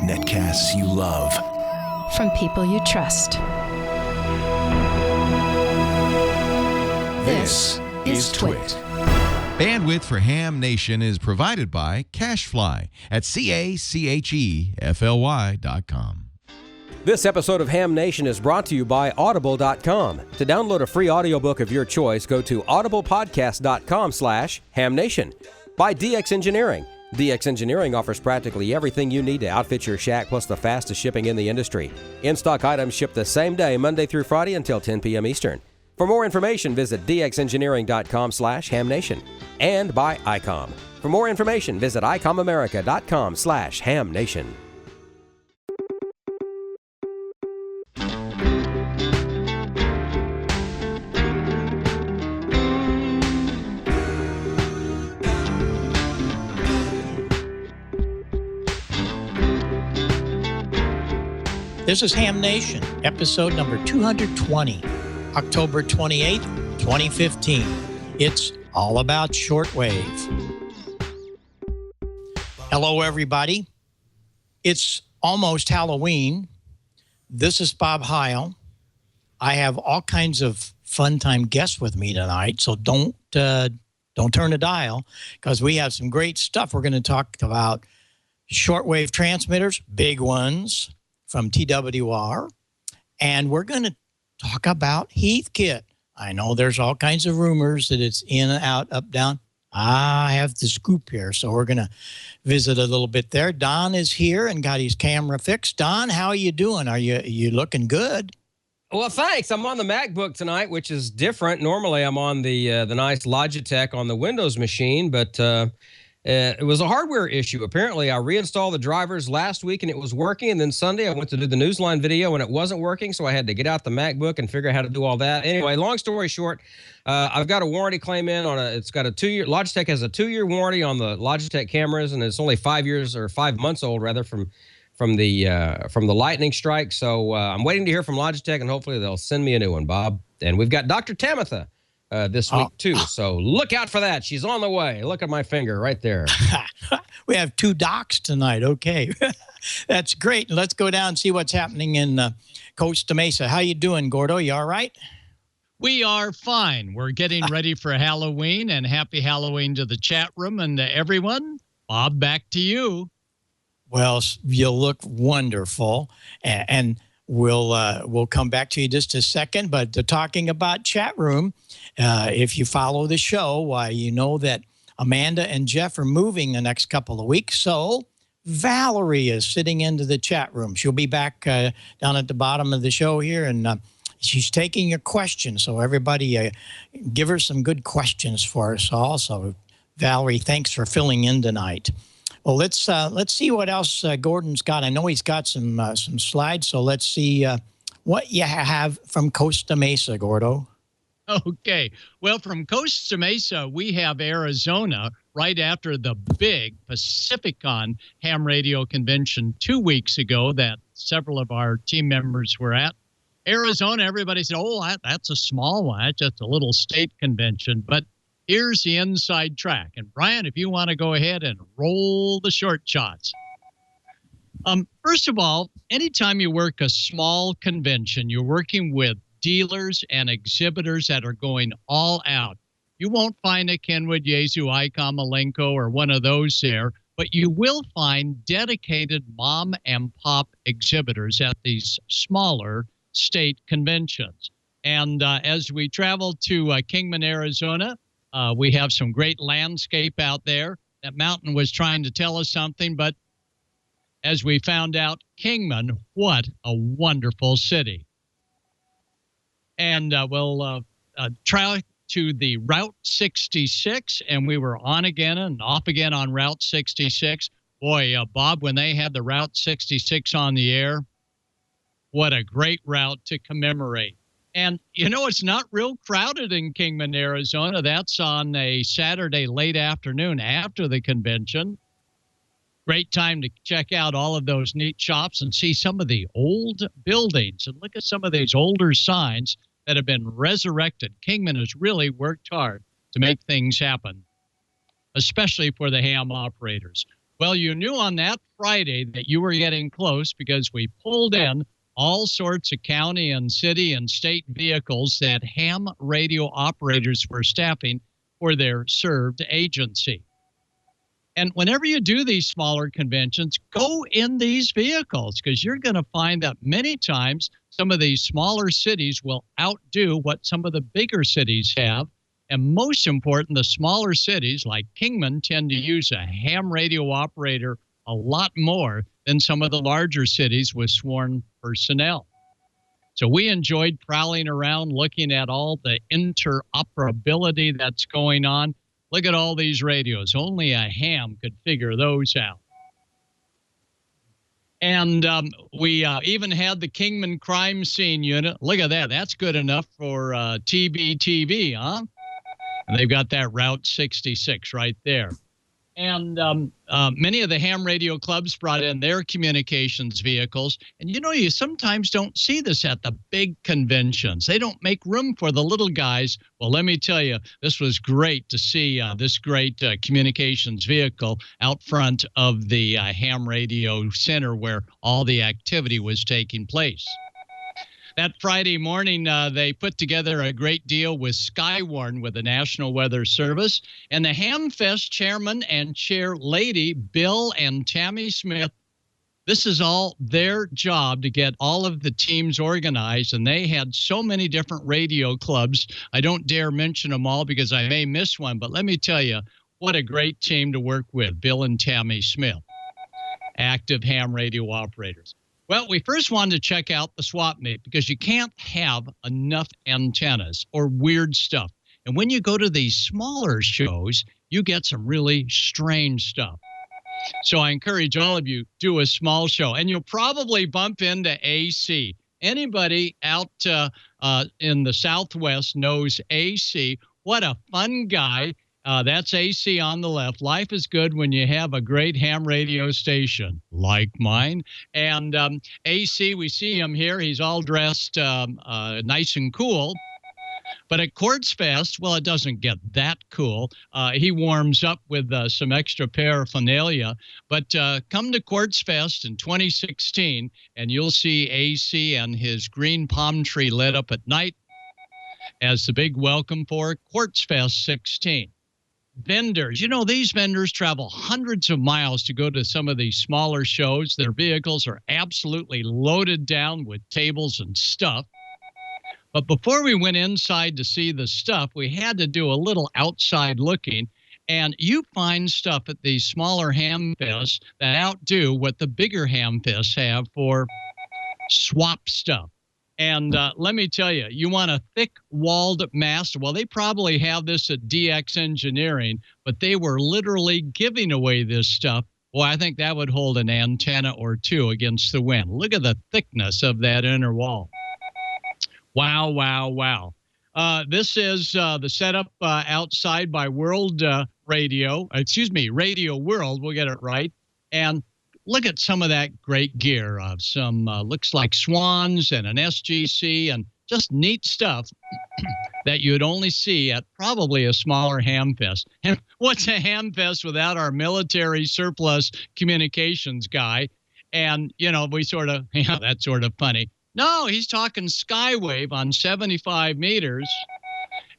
Netcasts you love. From people you trust. This is Twit. Bandwidth for Ham Nation is provided by CacheFly at CacheFly.com. This episode of Ham Nation is brought to you by Audible.com. To download a free audiobook of your choice, go to audiblepodcast.com/hamnation. By DX Engineering. DX Engineering offers practically everything you need to outfit your shack, plus the fastest shipping in the industry. In-stock items ship the same day, Monday through Friday until 10 p.m. Eastern. For more information, visit dxengineering.com/hamnation. And by ICOM. For more information, visit icomamerica.com/hamnation. This is Ham Nation, episode number 220, October 28th, 2015. It's all about shortwave. Hello, everybody. It's almost Halloween. This is Bob Heil. I have all kinds of fun time guests with me tonight, so don't turn the dial, because we have some great stuff. We're going to talk about shortwave transmitters, big ones, from TWR, and we're going to talk about Heathkit. I know there's all kinds of rumors that it's in, out, up, down. I have the scoop here, so we're going to visit a little bit there. Don is here and got his camera fixed. Don, how are you doing? Are you looking good? Well, thanks. I'm on the MacBook tonight, which is different. Normally, I'm on the nice Logitech on the Windows machine, but it was a hardware issue. Apparently, I reinstalled the drivers last week and it was working. And then Sunday, I went to do the Newsline video and it wasn't working. So I had to get out the MacBook and figure out how to do all that. Anyway, long story short, I've got a warranty claim in on it's got a 2-year, Logitech has a 2-year warranty on the Logitech cameras, and it's only 5 years or 5 months old rather from the lightning strike. So I'm waiting to hear from Logitech, and hopefully they'll send me a new one, Bob. And we've got Dr. Tamitha this week, too. So look out for that. She's on the way. Look at my finger right there. We have 2 docs tonight. Okay. That's great. Let's go down and see what's happening in Costa Mesa. How you doing, Gordo? You all right? We are fine. We're getting ready for Halloween, and happy Halloween to the chat room and to everyone. Bob, back to you. Well, you look wonderful, and we'll come back to you just a second. But talking about chat room, if you follow the show, you know that Amanda and Jeff are moving the next couple of weeks. So Valerie is sitting into the chat room. She'll be back down at the bottom of the show here, and she's taking your questions. So everybody, give her some good questions for us all. So Valerie, thanks for filling in tonight. Well, let's see what else Gordon's got. I know he's got some slides, so let's see what you have from Costa Mesa, Gordo. Okay. Well, from Costa Mesa, we have Arizona right after the big Pacificon ham radio convention 2 weeks ago that several of our team members were at. Arizona, everybody said, oh, that's a small one. That's just a little state convention. But here's the inside track. And Brian, if you want to go ahead and roll the short shots. First of all, anytime you work a small convention, you're working with dealers and exhibitors that are going all out. You won't find a Kenwood, Yaesu, ICOM, Malenko, or one of those there, but you will find dedicated mom and pop exhibitors at these smaller state conventions. And as we travel to Kingman, Arizona, we have some great landscape out there. That mountain was trying to tell us something, but as we found out, Kingman, what a wonderful city. And we'll try to the Route 66, and we were on again and off again on Route 66. Boy, Bob, when they had the Route 66 on the air, what a great route to commemorate. And, you know, it's not real crowded in Kingman, Arizona. That's on a Saturday late afternoon after the convention. Great time to check out all of those neat shops and see some of the old buildings. And look at some of these older signs that have been resurrected. Kingman has really worked hard to make things happen, especially for the ham operators. Well, you knew on that Friday that you were getting close because we pulled in all sorts of county and city and state vehicles that ham radio operators were staffing for their served agency. And whenever you do these smaller conventions, go in these vehicles because you're going to find that many times some of these smaller cities will outdo what some of the bigger cities have. And most important, the smaller cities like Kingman tend to use a ham radio operator a lot more than some of the larger cities with sworn personnel. So we enjoyed prowling around, looking at all the interoperability that's going on. Look at all these radios. Only a ham could figure those out. And we even had the Kingman Crime Scene Unit. Look at that. That's good enough for TBTV, huh? And they've got that Route 66 right there. And many of the ham radio clubs brought in their communications vehicles. And, you know, you sometimes don't see this at the big conventions. They don't make room for the little guys. Well, let me tell you, this was great to see this great communications vehicle out front of the ham radio center where all the activity was taking place. That Friday morning, they put together a great deal with Skywarn with the National Weather Service. And the HamFest chairman and chair lady, Bill and Tammy Smith, this is all their job to get all of the teams organized. And they had so many different radio clubs. I don't dare mention them all because I may miss one. But let me tell you, what a great team to work with, Bill and Tammy Smith, active ham radio operators. Well, we first wanted to check out the swap meet because you can't have enough antennas or weird stuff. And when you go to these smaller shows, you get some really strange stuff. So I encourage all of you, do a small show. And you'll probably bump into AC. Anybody out in the Southwest knows AC. What a fun guy. That's AC on the left. Life is good when you have a great ham radio station like mine. And AC, we see him here. He's all dressed nice and cool. But at Quartz Fest, well, it doesn't get that cool. He warms up with some extra paraphernalia. But come to Quartz Fest in 2016, and you'll see AC and his green palm tree lit up at night as the big welcome for Quartz Fest 16. Vendors, you know, these vendors travel hundreds of miles to go to some of these smaller shows. Their vehicles are absolutely loaded down with tables and stuff. But before we went inside to see the stuff, we had to do a little outside looking. And you find stuff at these smaller ham fests that outdo what the bigger ham fests have for swap stuff. And let me tell you, you want a thick-walled mast. Well, they probably have this at DX Engineering, but they were literally giving away this stuff. Well, I think that would hold an antenna or two against the wind. Look at the thickness of that inner wall. Wow, wow, wow. This is the setup outside by Radio World. We'll get it right. And look at some of that great gear. Some looks like swans and an SGC and just neat stuff that you'd only see at probably a smaller ham fest. And what's a ham fest without our military surplus communications guy? And, you know, we sort of, yeah, that's sort of funny. No, he's talking Skywave on 75 meters.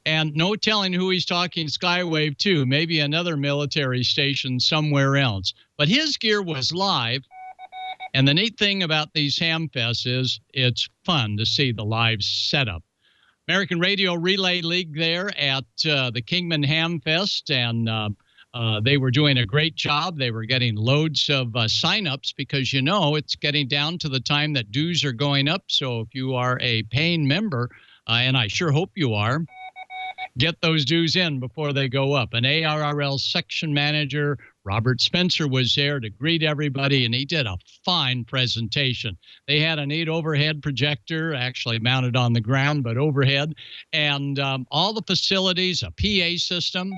And no telling who he's talking Skywave to, maybe another military station somewhere else. But his gear was live. And the neat thing about these ham fests is it's fun to see the live setup. American Radio Relay League there at the Kingman Ham Fest, and they were doing a great job. They were getting loads of signups because, you know, it's getting down to the time that dues are going up. So if you are a paying member, and I sure hope you are, get those dues in before they go up. An ARRL section manager, Robert Spencer, was there to greet everybody, and he did a fine presentation. They had a neat overhead projector, actually mounted on the ground, but overhead, and all the facilities, a PA system.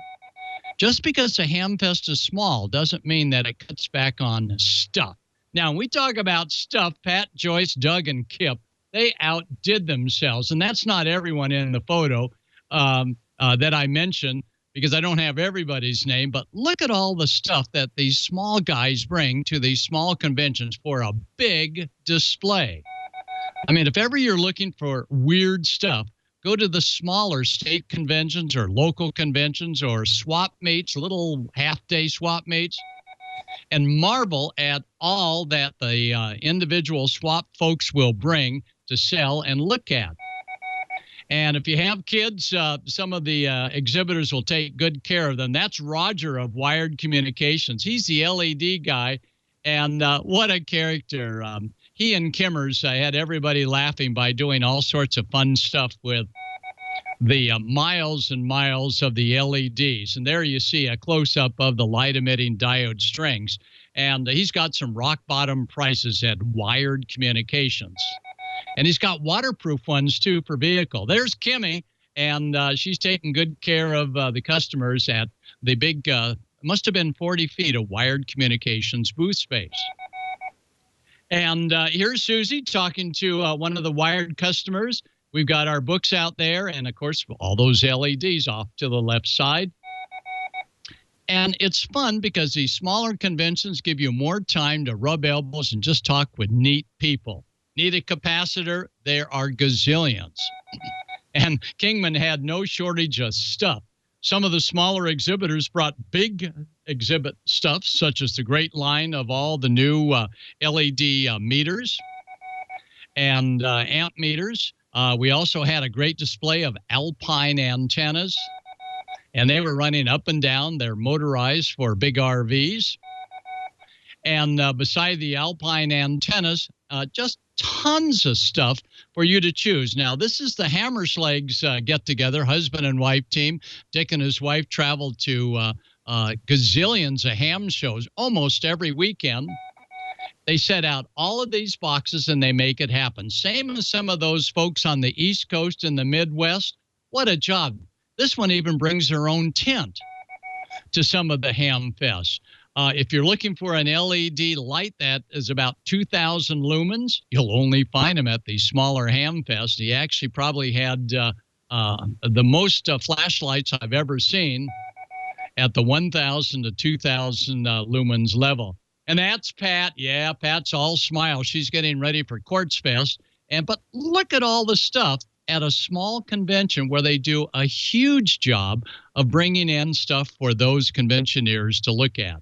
Just because the Hamfest is small doesn't mean that it cuts back on stuff. Now, when we talk about stuff, Pat, Joyce, Doug, and Kip, they outdid themselves, and that's not everyone in the photo that I mentioned. because I don't have everybody's name, but look at all the stuff that these small guys bring to these small conventions for a big display. I mean, if ever you're looking for weird stuff, go to the smaller state conventions or local conventions or swap meets, little half-day swap meets, and marvel at all that the individual swap folks will bring to sell and look at. And if you have kids, some of the exhibitors will take good care of them. That's Roger of Wired Communications. He's the LED guy, and what a character. He and Kimmers had everybody laughing by doing all sorts of fun stuff with the miles and miles of the LEDs. And there you see a close-up of the light-emitting diode strings. And he's got some rock-bottom prices at Wired Communications. And he's got waterproof ones, too, for vehicle. There's Kimmy, and she's taking good care of the customers at the big, must have been 40 feet of Wired Communications booth space. And here's Susie talking to one of the Wired customers. We've got our books out there, and, of course, all those LEDs off to the left side. And it's fun because these smaller conventions give you more time to rub elbows and just talk with neat people. Need a capacitor? There are gazillions. And Kingman had no shortage of stuff. Some of the smaller exhibitors brought big exhibit stuff, such as the great line of all the new LED meters and amp meters. We also had a great display of Alpine antennas, and they were running up and down. They're motorized for big RVs. And beside the Alpine antennas, just tons of stuff for you to choose. Now, this is the Hammerslegs get-together, husband and wife team. Dick and his wife traveled to gazillions of ham shows almost every weekend. They set out all of these boxes, and they make it happen. Same as some of those folks on the East Coast and the Midwest. What a job. This one even brings their own tent to some of the ham fests. If you're looking for an LED light that is about 2,000 lumens, you'll only find them at the smaller ham fest. He actually probably had the most flashlights I've ever seen at the 1,000 to 2,000 lumens level. And that's Pat. Yeah, Pat's all smile. She's getting ready for Quartz Fest. But look at all the stuff at a small convention where they do a huge job of bringing in stuff for those conventioneers to look at.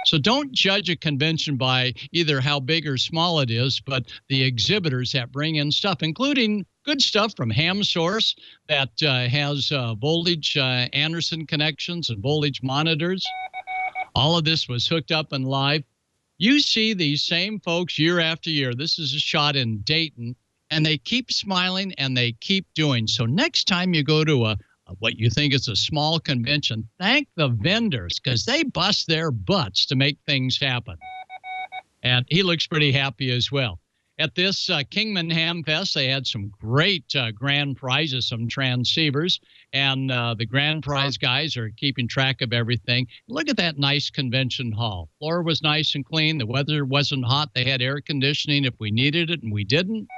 So don't judge a convention by either how big or small it is, but the exhibitors that bring in stuff, including good stuff from Ham Source that has voltage Anderson connections and voltage monitors. All of this was hooked up and live. You see these same folks year after year. This is a shot in Dayton, and they keep smiling and they keep doing. So next time you go to what you think is a small convention, thank the vendors because they bust their butts to make things happen. And he looks pretty happy as well. At this Kingman Ham Fest, they had some great grand prizes, some transceivers, and the grand prize guys are keeping track of everything. Look at that nice convention hall. Floor was nice and clean. The weather wasn't hot. They had air conditioning if we needed it, and we didn't.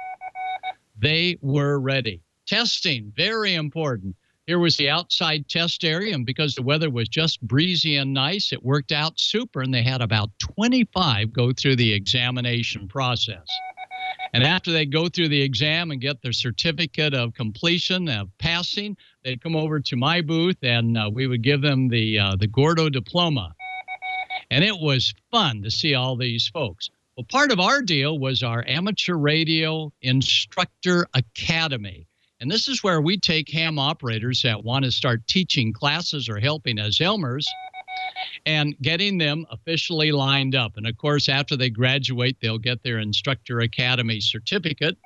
They were ready. Testing, very important. Here was the outside test area, and because the weather was just breezy and nice, it worked out super, and they had about 25 go through the examination process. And after they go through the exam and get their certificate of completion, of passing, they'd come over to my booth, and we would give them the Gordo diploma. And it was fun to see all these folks. Well, part of our deal was our Amateur Radio Instructor Academy. And this is where we take ham operators that want to start teaching classes or helping as Elmers and getting them officially lined up. And, of course, after they graduate, they'll get their Instructor Academy certificate.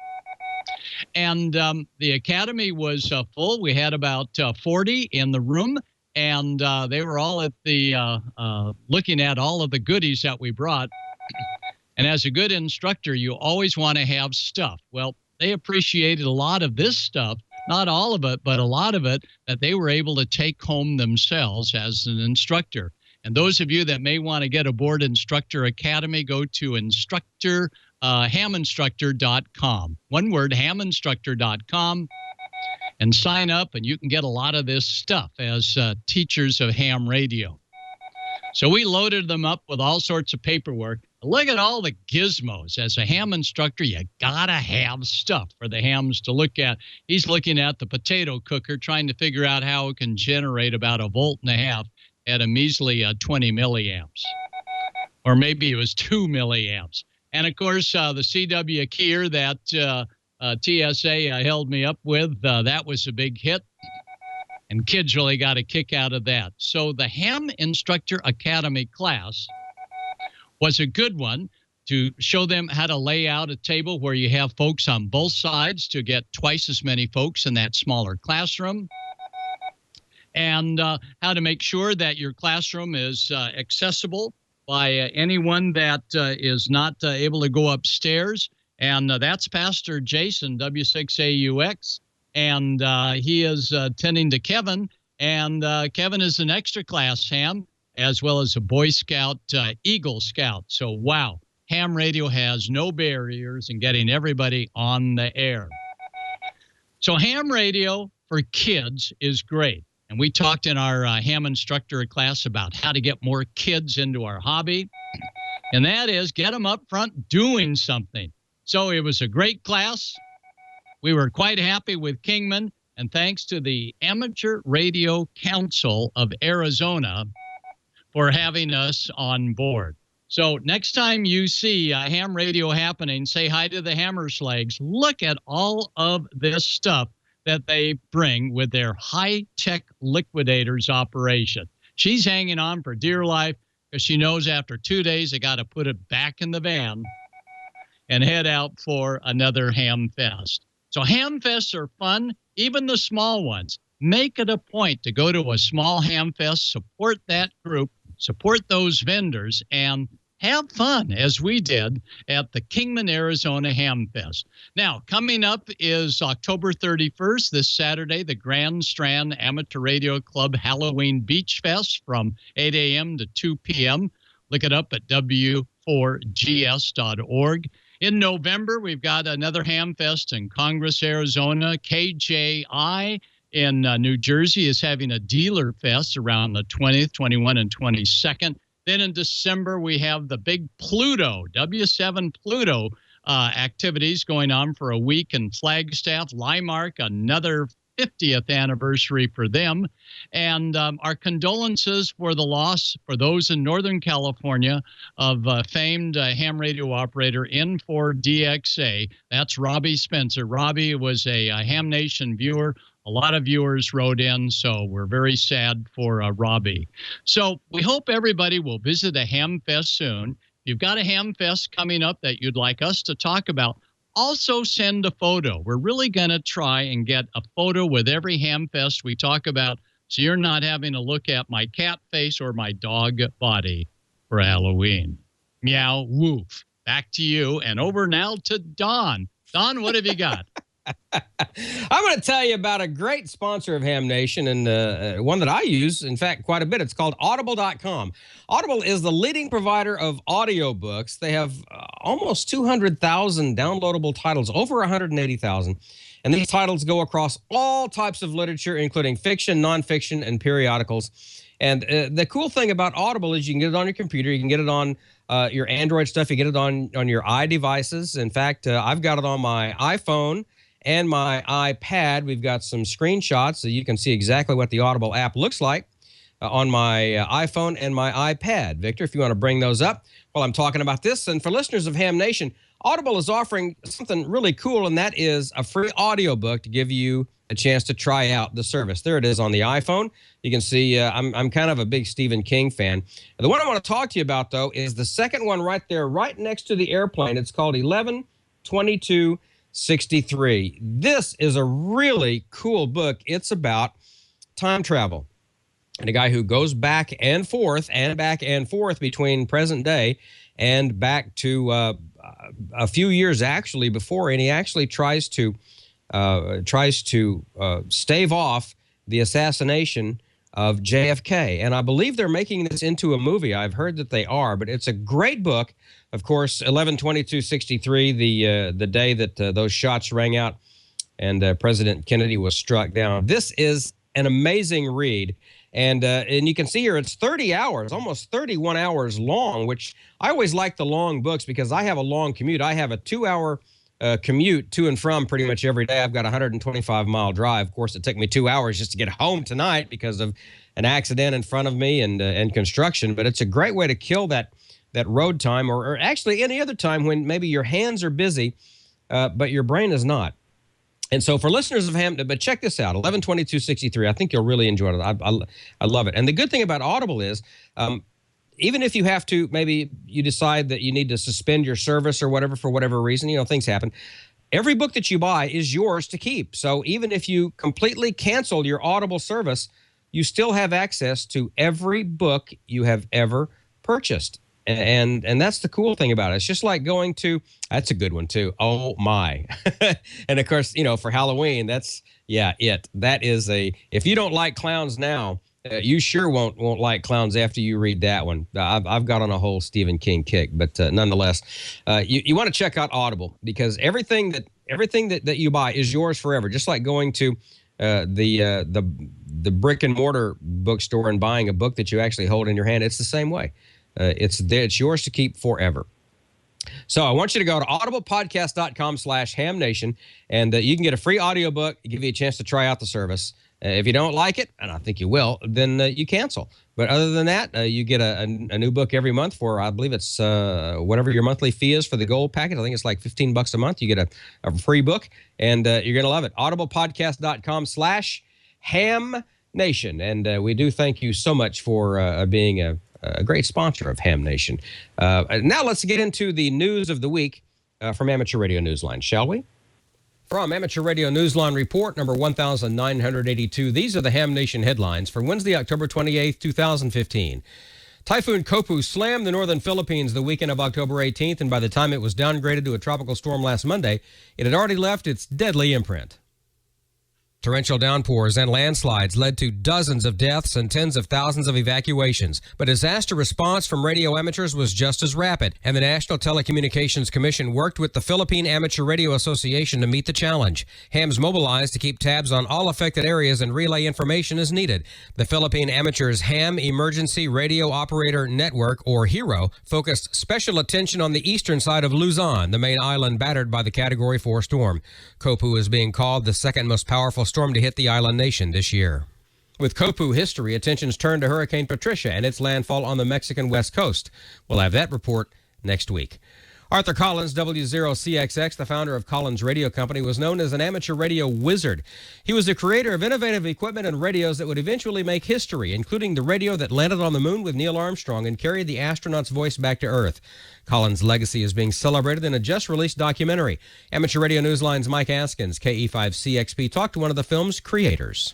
And the academy was full. We had about 40 in the room, and they were all at the looking at all of the goodies that we brought. And as a good instructor, you always want to have stuff. Well, they appreciated a lot of this stuff, not all of it, but a lot of it that they were able to take home themselves as an instructor. And those of you that may want to get aboard Instructor Academy, go to HamInstructor.com. One word, HamInstructor.com. and sign up, and you can get a lot of this stuff as teachers of ham radio. So we loaded them up with all sorts of paperwork. Look at all the gizmos. As a ham instructor, you got to have stuff for the hams to look at. He's looking at the potato cooker, trying to figure out how it can generate about 1.5 volts at a measly 20 milliamps. Or maybe it was 2 milliamps. And, of course, the CW Keir that TSA held me up with, that was a big hit. And kids really got a kick out of that. So the Ham Instructor Academy class was a good one to show them how to lay out a table where you have folks on both sides to get twice as many folks in that smaller classroom. And how to make sure that your classroom is accessible by anyone that is not able to go upstairs. And that's Pastor Jason, W6AUX. And he is tending to Kevin. And Kevin is an extra class ham, as well as a Boy Scout, Eagle Scout. So, wow, ham radio has no barriers in getting everybody on the air. So ham radio for kids is great. And we talked in our ham instructor class about how to get more kids into our hobby. And that is get them up front doing something. So it was a great class. We were quite happy with Kingman. And thanks to the Amateur Radio Council of Arizona for having us on board. So next time you see ham radio happening, say hi to the Hammerslags. Look at all of this stuff that they bring with their high-tech liquidators operation. She's hanging on for dear life because she knows after 2 days they got to put it back in the van and head out for another ham fest. So ham fests are fun, even the small ones. Make it a point to go to a small ham fest, support that group, support those vendors, and have fun, as we did at the Kingman, Arizona Ham Fest. Now, coming up is October 31st, this Saturday, the Grand Strand Amateur Radio Club Halloween Beach Fest from 8 a.m. to 2 p.m. Look it up at w4gs.org. In November, we've got another Ham Fest in Congress, Arizona. KJI in New Jersey is having a dealer fest around the 20th, 21, and 22nd. Then in December, we have the big Pluto, W7 Pluto activities going on for a week in Flagstaff. Limark, another 50th anniversary for them. And our condolences for the loss for those in Northern California of famed ham radio operator N4DXA. That's Robbie Spencer. Robbie was a Ham Nation viewer. A lot of viewers wrote in, so we're very sad for Robbie. So we hope everybody will visit a Ham Fest soon. If you've got a Ham Fest coming up that you'd like us to talk about, also send a photo. We're really going to try and get a photo with every Ham Fest we talk about, so you're not having to look at my cat face or my dog body for Halloween. Meow, woof. Back to you, and over now to Don. Don, what have you got? I'm going to tell you about a great sponsor of Ham Nation, and one that I use, in fact, quite a bit. It's called Audible.com. Audible is the leading provider of audiobooks. They have almost 200,000 downloadable titles, over 180,000. And these titles go across all types of literature, including fiction, nonfiction, and periodicals. And the cool thing about Audible is you can get it on your computer. You can get it on your Android stuff. You get it on your iDevices. In fact, I've got it on my iPhone and my iPad. We've got some screenshots so you can see exactly what the Audible app looks like on my iPhone and my iPad. Victor, if you want to bring those up while I'm talking about this. And for listeners of Ham Nation, Audible is offering something really cool, and that is a free audiobook to give you a chance to try out the service. There it is on the iPhone. You can see I'm kind of a big Stephen King fan. The one I want to talk to you about, though, is the second one right there, right next to the airplane. It's called 11/22/63. This is a really cool book. It's about time travel and a guy who goes back and forth between present day and back to a few years actually before, and he actually tries to stave off the assassination of JFK. And I believe they're making this into a movie. I've heard that they are, but it's a great book. Of course, 11/22/63, the day that those shots rang out and President Kennedy was struck down. This is an amazing read. And you can see here it's 30 hours, almost 31 hours long, which I always like the long books because I have a long commute. I have a 2-hour commute to and from pretty much every day. I've got a 125-mile drive. Of course, it took me 2 hours just to get home tonight because of an accident in front of me and construction. But it's a great way to kill that road time or actually any other time when maybe your hands are busy, but your brain is not. And so for listeners of Ham, but check this out, 11/22/63. I think you'll really enjoy it. I love it. And the good thing about Audible is even if you have to, maybe you decide that you need to suspend your service or whatever for whatever reason, things happen. Every book that you buy is yours to keep. So even if you completely cancel your Audible service, you still have access to every book you have ever purchased. And that's the cool thing about it. It's just like going to, that's a good one too. Oh my. And of course, for Halloween, that's, it. That is if you don't like clowns now, you sure won't like clowns after you read that one. I've got on a whole Stephen King kick, but nonetheless, you want to check out Audible because everything that you buy is yours forever. Just like going to the brick and mortar bookstore and buying a book that you actually hold in your hand. It's the same way. It's yours to keep forever. So I want you to go to audiblepodcast.com/HamNation, and you can get a free audiobook, give you a chance to try out the service. If you don't like it, and I think you will, then you cancel. But other than that, you get a new book every month for, I believe it's whatever your monthly fee is for the gold package. I think it's like $15 a month. You get a free book, and you're going to love it. audiblepodcast.com/HamNation. And we do thank you so much for being a great sponsor of Ham Nation. Now let's get into the news of the week from Amateur Radio Newsline, shall we? From Amateur Radio Newsline Report number 1982, these are the Ham Nation headlines for Wednesday, October 28, 2015. Typhoon Kopu slammed the northern Philippines the weekend of October 18th, and by the time it was downgraded to a tropical storm last Monday, it had already left its deadly imprint. Torrential downpours and landslides led to dozens of deaths and tens of thousands of evacuations. But disaster response from radio amateurs was just as rapid, and the National Telecommunications Commission worked with the Philippine Amateur Radio Association to meet the challenge. Hams mobilized to keep tabs on all affected areas and relay information as needed. The Philippine Amateurs Ham Emergency Radio Operator Network, or HERO, focused special attention on the eastern side of Luzon, the main island battered by the Category 4 storm. Kopu is being called the second most powerful storm to hit the island nation this year. With Kopu history, attention's turned to Hurricane Patricia and its landfall on the Mexican west coast. We'll have that report next week. Arthur Collins, W0CXX, the founder of Collins Radio Company, was known as an amateur radio wizard. He was the creator of innovative equipment and radios that would eventually make history, including the radio that landed on the moon with Neil Armstrong and carried the astronaut's voice back to Earth. Collins' legacy is being celebrated in a just-released documentary. Amateur Radio Newsline's Mike Askins, KE5CXP, talked to one of the film's creators.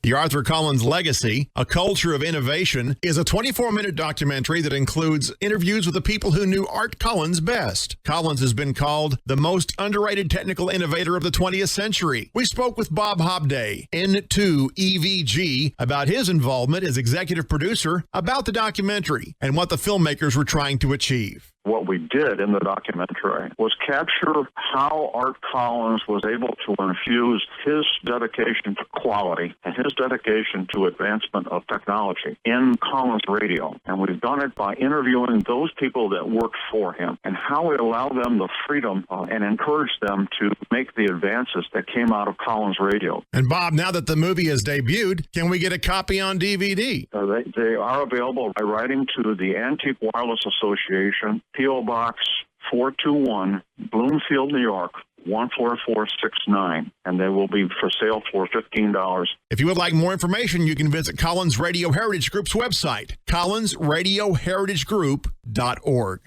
The Arthur Collins Legacy, A Culture of Innovation, is a 24-minute documentary that includes interviews with the people who knew Art Collins best. Collins has been called the most underrated technical innovator of the 20th century. We spoke with Bob Hobday, N2EVG, about his involvement as executive producer, about the documentary, and what the filmmakers were trying to achieve. What we did in the documentary was capture how Art Collins was able to infuse his dedication to quality and his dedication to advancement of technology in Collins Radio. And we've done it by interviewing those people that worked for him and how it allowed them the freedom and encouraged them to make the advances that came out of Collins Radio. And Bob, now that the movie has debuted, can we get a copy on DVD? They are available by writing to the Antique Wireless Association, P.O. Box 421, Bloomfield, New York, 14469, and they will be for sale for $15. If you would like more information, you can visit Collins Radio Heritage Group's website, collinsradioheritagegroup.org.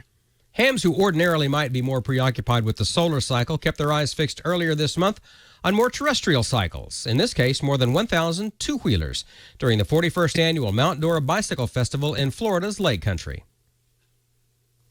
Hams who ordinarily might be more preoccupied with the solar cycle kept their eyes fixed earlier this month on more terrestrial cycles, in this case more than 1,000 two-wheelers, during the 41st annual Mount Dora Bicycle Festival in Florida's Lake Country.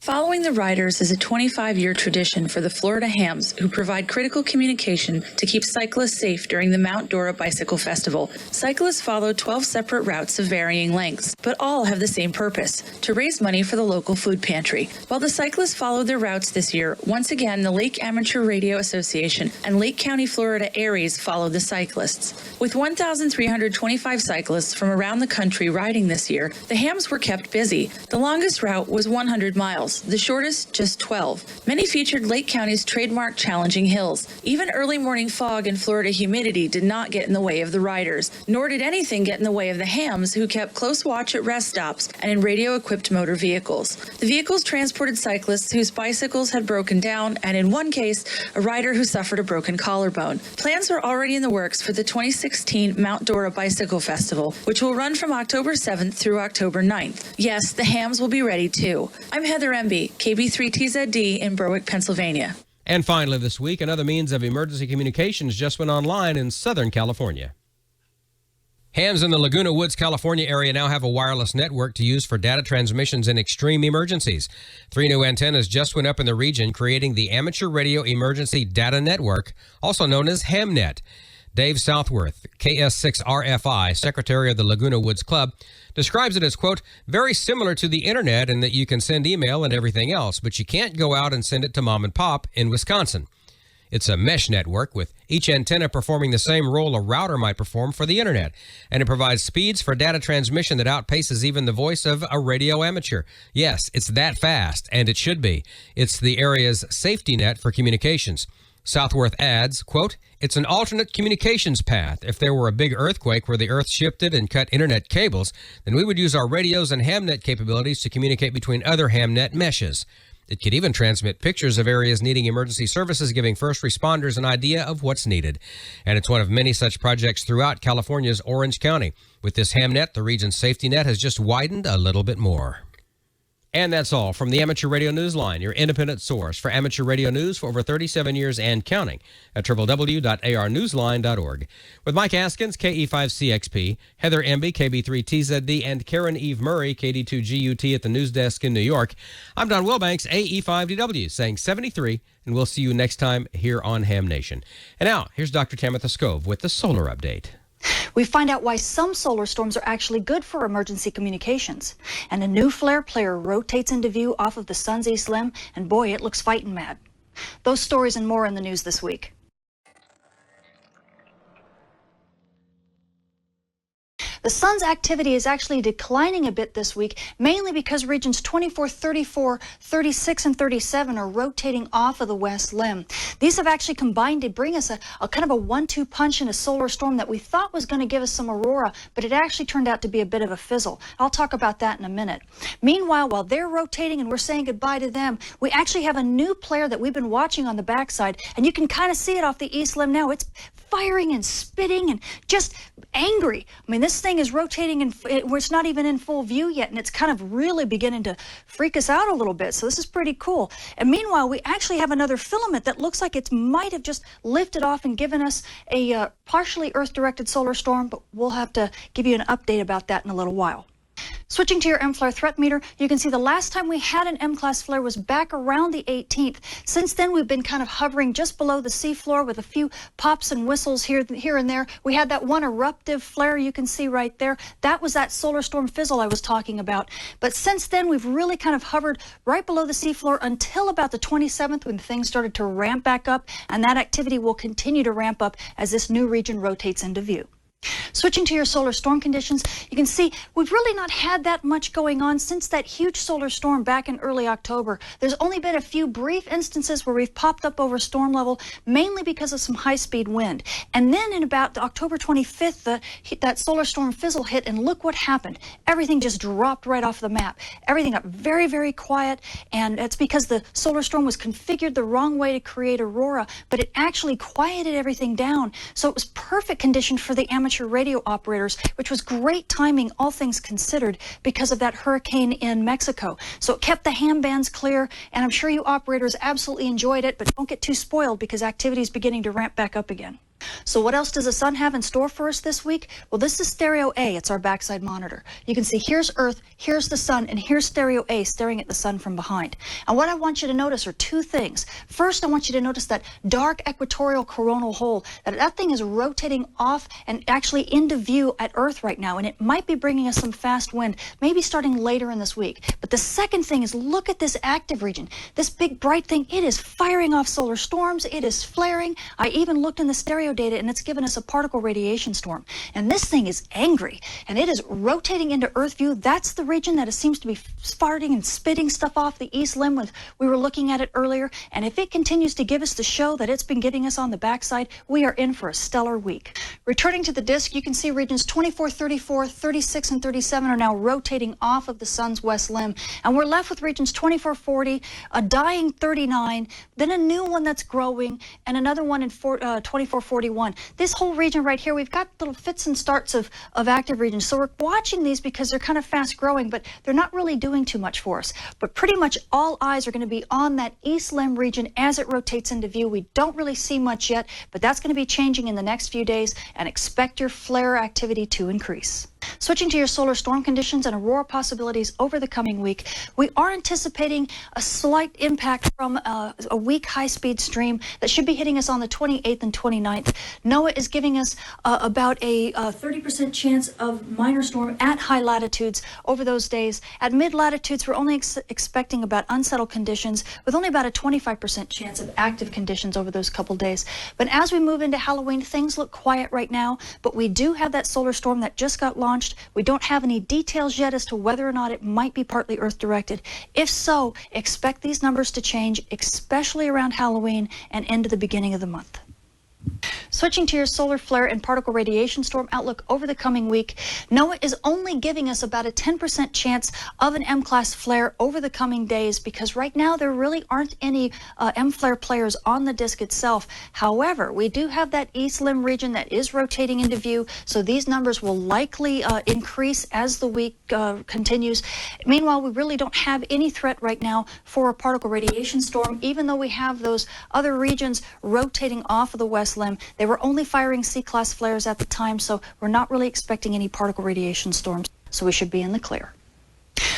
Following the riders is a 25-year tradition for the Florida Hams, who provide critical communication to keep cyclists safe during the Mount Dora Bicycle Festival. Cyclists follow 12 separate routes of varying lengths, but all have the same purpose, to raise money for the local food pantry. While the cyclists followed their routes this year, once again, the Lake Amateur Radio Association and Lake County, Florida Aries followed the cyclists. With 1,325 cyclists from around the country riding this year, the Hams were kept busy. The longest route was 100 miles. The shortest, just 12. Many featured Lake County's trademark challenging hills. Even early morning fog and Florida humidity did not get in the way of the riders, nor did anything get in the way of the Hams, who kept close watch at rest stops and in radio-equipped motor vehicles. The vehicles transported cyclists whose bicycles had broken down, and in one case, a rider who suffered a broken collarbone. Plans are already in the works for the 2016 Mount Dora Bicycle Festival, which will run from October 7th through October 9th. Yes, the Hams will be ready too. I'm Heather MB, KB3TZD in Berwick, Pennsylvania. And finally this week, another means of emergency communications just went online in Southern California. Hams in the Laguna Woods, California area now have a wireless network to use for data transmissions in extreme emergencies. 3 new antennas just went up in the region, creating the Amateur Radio Emergency Data Network, also known as HamNet. Dave Southworth, KS6RFI, secretary of the Laguna Woods Club, describes it as, quote, very similar to the internet in that you can send email and everything else, but you can't go out and send it to mom and pop in Wisconsin. It's a mesh network with each antenna performing the same role a router might perform for the internet, and it provides speeds for data transmission that outpaces even the voice of a radio amateur. Yes, it's that fast, and it should be. It's the area's safety net for communications. Southworth adds, quote, it's an alternate communications path. If there were a big earthquake where the earth shifted and cut internet cables, then we would use our radios and HamNet capabilities to communicate between other HamNet meshes. It could even transmit pictures of areas needing emergency services, giving first responders an idea of what's needed. And it's one of many such projects throughout California's Orange County. With this HamNet, the region's safety net has just widened a little bit more. And that's all from the Amateur Radio Newsline, your independent source for amateur radio news for over 37 years and counting at www.arnewsline.org. With Mike Askins, KE5CXP, Heather Emby, KB3TZD, and Karen Eve Murray, KD2GUT at the news desk in New York, I'm Don Wilbanks, AE5DW, saying 73, and we'll see you next time here on Ham Nation. And now, here's Dr. Tamitha Skov with the solar update. We find out why some solar storms are actually good for emergency communications. And a new flare player rotates into view off of the sun's east limb, and boy, it looks fighting mad. Those stories and more in the news this week. The sun's activity is actually declining a bit this week, mainly because regions 24, 34, 36, and 37 are rotating off of the west limb. These have actually combined to bring us a kind of a 1-2 punch in a solar storm that we thought was going to give us some aurora, but it actually turned out to be a bit of a fizzle. I'll talk about that in a minute. Meanwhile, while they're rotating and we're saying goodbye to them, we actually have a new flare that we've been watching on the backside, and you can kind of see it off the east limb now. It's firing and spitting and just angry. I mean, this thing is rotating and it's not even in full view yet, and it's kind of really beginning to freak us out a little bit. So this is pretty cool. And meanwhile, we actually have another filament that looks like it might have just lifted off and given us a partially Earth-directed solar storm, but we'll have to give you an update about that in a little while. Switching to your M-flare threat meter, you can see the last time we had an M-class flare was back around the 18th. Since then, we've been kind of hovering just below the seafloor with a few pops and whistles here and there. We had that one eruptive flare you can see right there. That was that solar storm fizzle I was talking about. But since then, we've really kind of hovered right below the seafloor until about the 27th when things started to ramp back up, and that activity will continue to ramp up as this new region rotates into view. Switching to your solar storm conditions, you can see we've really not had that much going on since that huge solar storm back in early October. There's only been a few brief instances where we've popped up over storm level, mainly because of some high-speed wind. And then in about October 25th, that solar storm fizzle hit, and look what happened. Everything just dropped right off the map. Everything got very, very quiet, and it's because the solar storm was configured the wrong way to create aurora, but it actually quieted everything down. So it was perfect condition for the amateur radio operators, which was great timing, all things considered, because of that hurricane in Mexico. So it kept the ham bands clear, and I'm sure you operators absolutely enjoyed it, but don't get too spoiled because activity is beginning to ramp back up again. So what else does the sun have in store for us this week? Well, this is stereo A. It's our backside monitor. You can see here's Earth, here's the sun, and here's stereo A staring at the sun from behind. And what I want you to notice are two things. First, I want you to notice that dark equatorial coronal hole. That thing is rotating off and actually into view at Earth right now, and it might be bringing us some fast wind, maybe starting later in this week. But the second thing is look at this active region. This big bright thing, it is firing off solar storms. It is flaring. I even looked in the stereo data, and it's given us a particle radiation storm. And this thing is angry, and it is rotating into Earth view. That's the region that it seems to be farting and spitting stuff off the east limb when we were looking at it earlier. And if it continues to give us the show that it's been giving us on the backside, we are in for a stellar week. Returning to the disk, you can see regions 24, 34, 36, and 37 are now rotating off of the sun's west limb. And we're left with regions 24, 40, a dying 39, then a new one that's growing, and another one in 24, 41. This whole region right here, we've got little fits and starts of active regions. So we're watching these because they're kind of fast growing, but they're not really doing too much for us. But pretty much all eyes are going to be on that east limb region as it rotates into view. We don't really see much yet, but that's going to be changing in the next few days, and expect your flare activity to increase. Switching to your solar storm conditions and aurora possibilities over the coming week, we are anticipating a slight impact from a weak high-speed stream that should be hitting us on the 28th and 29th. NOAA is giving us about a 30% chance of minor storm at high latitudes over those days. At mid-latitudes, we're only expecting about unsettled conditions with only about a 25% chance of active conditions over those couple days. But as we move into Halloween, things look quiet right now, but we do have that solar storm that just got launched. We don't have any details yet as to whether or not it might be partly Earth-directed. If so, expect these numbers to change, especially around Halloween and into the beginning of the month. Switching to your solar flare and particle radiation storm outlook over the coming week, NOAA is only giving us about a 10% chance of an M-class flare over the coming days because right now there really aren't any M-flare players on the disk itself. However, we do have that east limb region that is rotating into view, so these numbers will likely increase as the week continues. Meanwhile, we really don't have any threat right now for a particle radiation storm, even though we have those other regions rotating off of the west limb. They were only firing C-class flares at the time, so we're not really expecting any particle radiation storms, so we should be in the clear.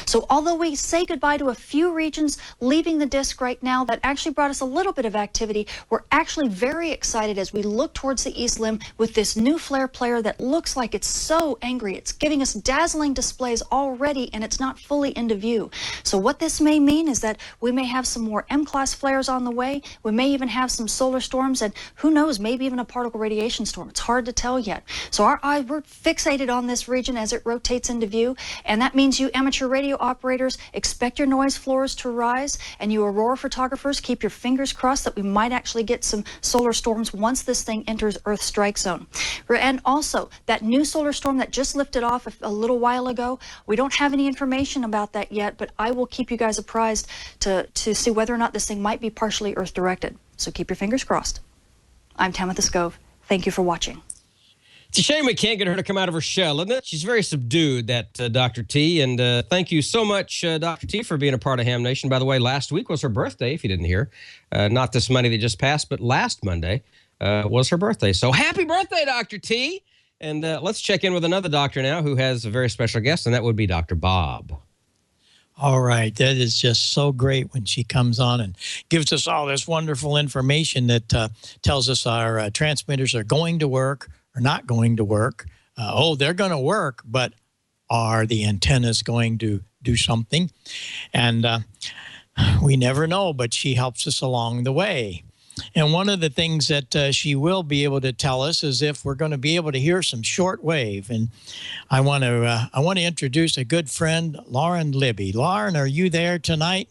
So although we say goodbye to a few regions leaving the disk right now that actually brought us a little bit of activity, we're actually very excited as we look towards the east limb with this new flare player that looks like it's so angry. It's giving us dazzling displays already, and it's not fully into view. So what this may mean is that we may have some more M-class flares on the way. We may even have some solar storms, and who knows, maybe even a particle radiation storm. It's hard to tell yet. So our eyes, we're fixated on this region as it rotates into view, and that means you amateur radio operators, expect your noise floors to rise, and you aurora photographers, keep your fingers crossed that we might actually get some solar storms once this thing enters Earth's strike zone. And also, that new solar storm that just lifted off a little while ago, we don't have any information about that yet, but I will keep you guys apprised to see whether or not this thing might be partially Earth-directed. So keep your fingers crossed. I'm Tamitha Skov. Thank you for watching. It's a shame we can't get her to come out of her shell, isn't it? She's very subdued, that Dr. T. And thank you so much, Dr. T, for being a part of Ham Nation. By the way, last week was her birthday, if you didn't hear. Not this Monday that just passed, but last Monday was her birthday. So happy birthday, Dr. T. And let's check in with another doctor now who has a very special guest, and that would be Dr. Bob. All right. That is just so great when she comes on and gives us all this wonderful information that tells us our transmitters are going to work or not going to work. They're going to work, but are the antennas going to do something? And we never know, but she helps us along the way. And one of the things that she will be able to tell us is if we're going to be able to hear some shortwave. And I want to introduce a good friend, Lauren Libby. Lauren, are you there tonight?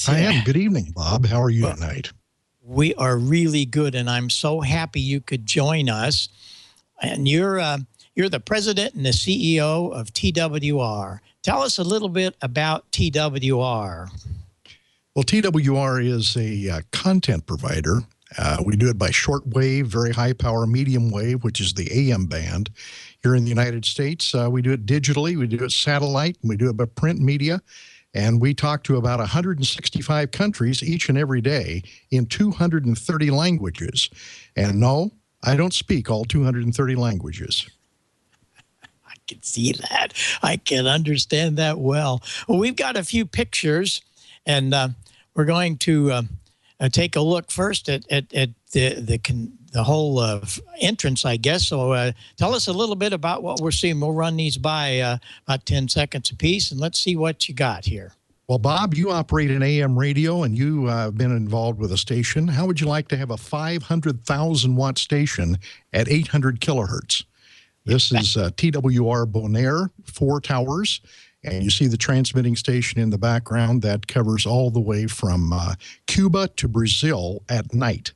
I am. Good evening, Bob. How are you tonight? We are really good, and I'm so happy you could join us. And you're the president and the CEO of TWR. Tell us a little bit about TWR. Well, TWR is a content provider. We do it by shortwave, very high power, medium wave, which is the AM band. Here in the United States, we do it digitally, we do it satellite, and we do it by print media. And we talk to about 165 countries each and every day in 230 languages. And no, I don't speak all 230 languages. I can see that. I can understand that well. Well, we've got a few pictures, and we're going to take a look first at the whole entrance, I guess. So tell us a little bit about what we're seeing. We'll run these by about 10 seconds apiece, and let's see what you got here. Well, Bob, you operate an AM radio, and you have been involved with a station. How would you like to have a 500,000-watt station at 800 kilohertz? This is TWR Bonaire, 4 towers, and you see the transmitting station in the background that covers all the way from Cuba to Brazil at night.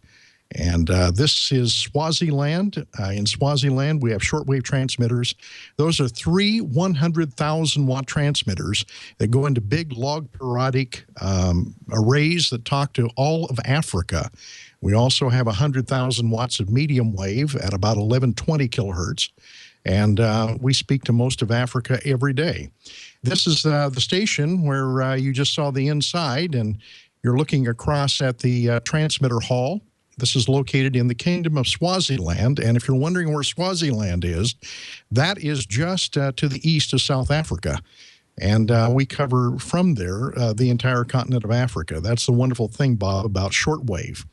And this is Swaziland. In Swaziland, we have shortwave transmitters. Those are 3 100,000-watt transmitters that go into big log periodic arrays that talk to all of Africa. We also have 100,000 watts of medium wave at about 1120 kilohertz. And we speak to most of Africa every day. This is the station where you just saw the inside, and you're looking across at the transmitter hall. This is located in the Kingdom of Swaziland, and if you're wondering where Swaziland is, that is just to the east of South Africa. And we cover from there the entire continent of Africa. That's the wonderful thing, Bob, about shortwave.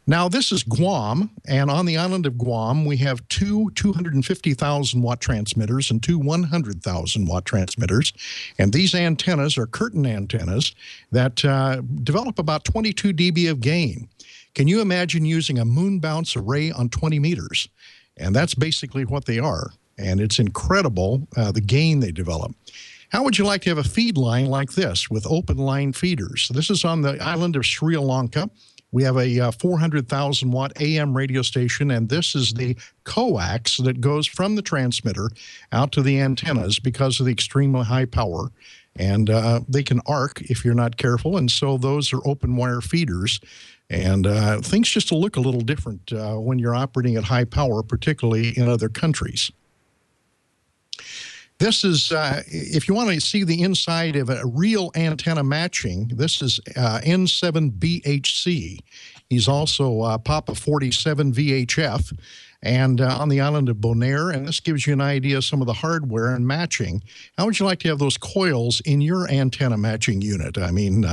Now, this is Guam, and on the island of Guam, we have 2 250,000-watt transmitters and 2 100,000-watt transmitters. And these antennas are curtain antennas that develop about 22 dB of gain. Can you imagine using a moon bounce array on 20 meters? And that's basically what they are. And it's incredible the gain they develop. How would you like to have a feed line like this with open line feeders? This is on the island of Sri Lanka. We have a 400,000-watt AM radio station, and this is the coax that goes from the transmitter out to the antennas because of the extremely high power. And they can arc if you're not careful, and so those are open wire feeders. And things just look a little different when you're operating at high power, particularly in other countries. This is, if you want to see the inside of a real antenna matching, this is N7BHC. He's also Papa 47 VHF, and on the island of Bonaire, and this gives you an idea of some of the hardware and matching. How would you like to have those coils in your antenna matching unit? I mean,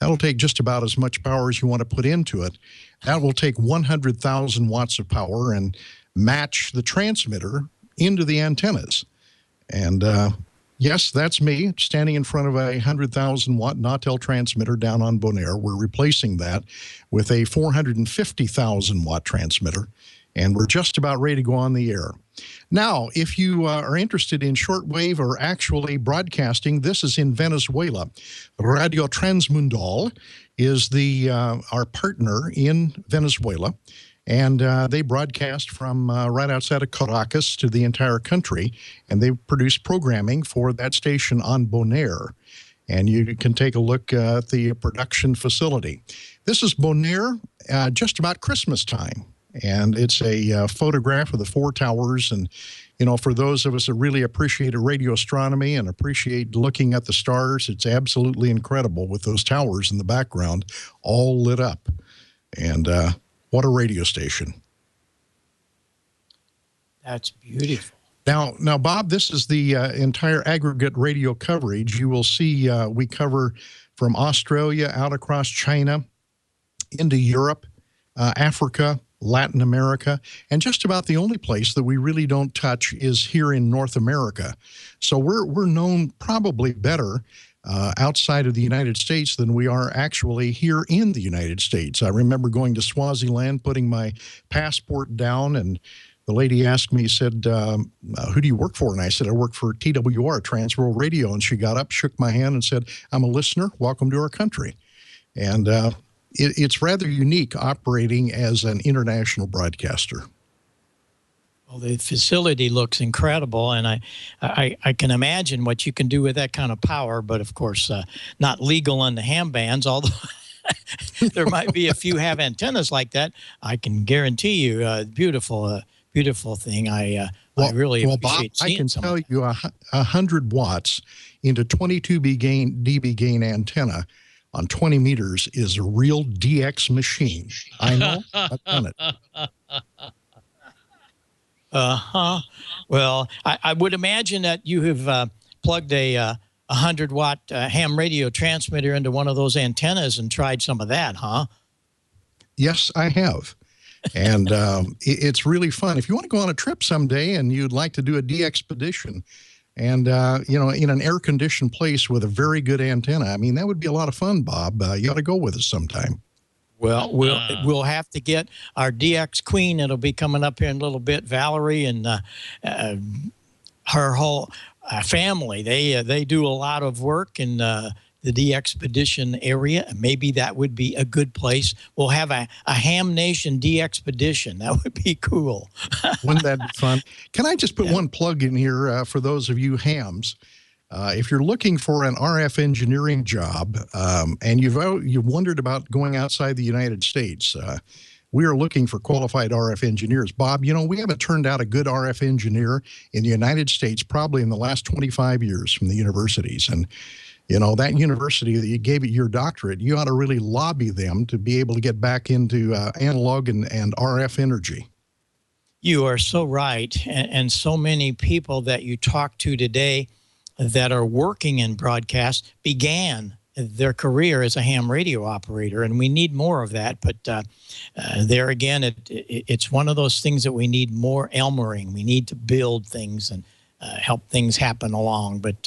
that'll take just about as much power as you want to put into it. That will take 100,000 watts of power and match the transmitter into the antennas. And yes, that's me standing in front of a 100,000-watt Nautel transmitter down on Bonaire. We're replacing that with a 450,000-watt transmitter, and we're just about ready to go on the air. Now, if you are interested in shortwave or actually broadcasting, this is in Venezuela. Radio Transmundial is our partner in Venezuela. And they broadcast from right outside of Caracas to the entire country, and they produce programming for that station on Bonaire. And you can take a look at the production facility. This is Bonaire just about Christmas time, and it's a photograph of the 4 towers. And, you know, for those of us that really appreciate radio astronomy and appreciate looking at the stars, it's absolutely incredible with those towers in the background all lit up. And what a radio station. That's beautiful. Now, Bob, this is the entire aggregate radio coverage. You will see we cover from Australia out across China into Europe, Africa, Latin America, and just about the only place that we really don't touch is here in North America. So we're known probably better outside of the United States than we are actually here in the United States. I remember going to Swaziland, putting my passport down, and the lady asked me, said, who do you work for? And I said, I work for TWR, Transworld Radio. And she got up, shook my hand, and said, I'm a listener. Welcome to our country. And it's rather unique operating as an international broadcaster. Well, the facility looks incredible, and I can imagine what you can do with that kind of power, but of course, not legal on the ham bands, although there might be a few have antennas like that. I can guarantee you, beautiful thing. I really appreciate Bob, seeing I can some tell you 100 watts into 22 dB gain antenna on 20 meters is a real DX machine. I know, I've done it. Well, I would imagine that you have plugged a 100-watt ham radio transmitter into one of those antennas and tried some of that, huh? Yes, I have. And it's really fun. If you want to go on a trip someday and you'd like to do a de-expedition and, in an air-conditioned place with a very good antenna, I mean, that would be a lot of fun, Bob. You ought to go with us sometime. Well, we'll have to get our DX queen. It'll be coming up here in a little bit, Valerie, and her whole family. They do a lot of work in the de-expedition area. Maybe that would be a good place. We'll have a Ham Nation de-expedition. That would be cool. Wouldn't that be fun? Can I just put one plug in here for those of you hams? If you're looking for an RF engineering job and you've wondered about going outside the United States, we are looking for qualified RF engineers. Bob, we haven't turned out a good RF engineer in the United States probably in the last 25 years from the universities. And, that university that you gave it your doctorate, you ought to really lobby them to be able to get back into analog and RF energy. You are so right. And so many people that you talk to today that are working in broadcast began their career as a ham radio operator, and we need more of that. But there again, it's one of those things that we need more Elmering. We need to build things and help things happen along. But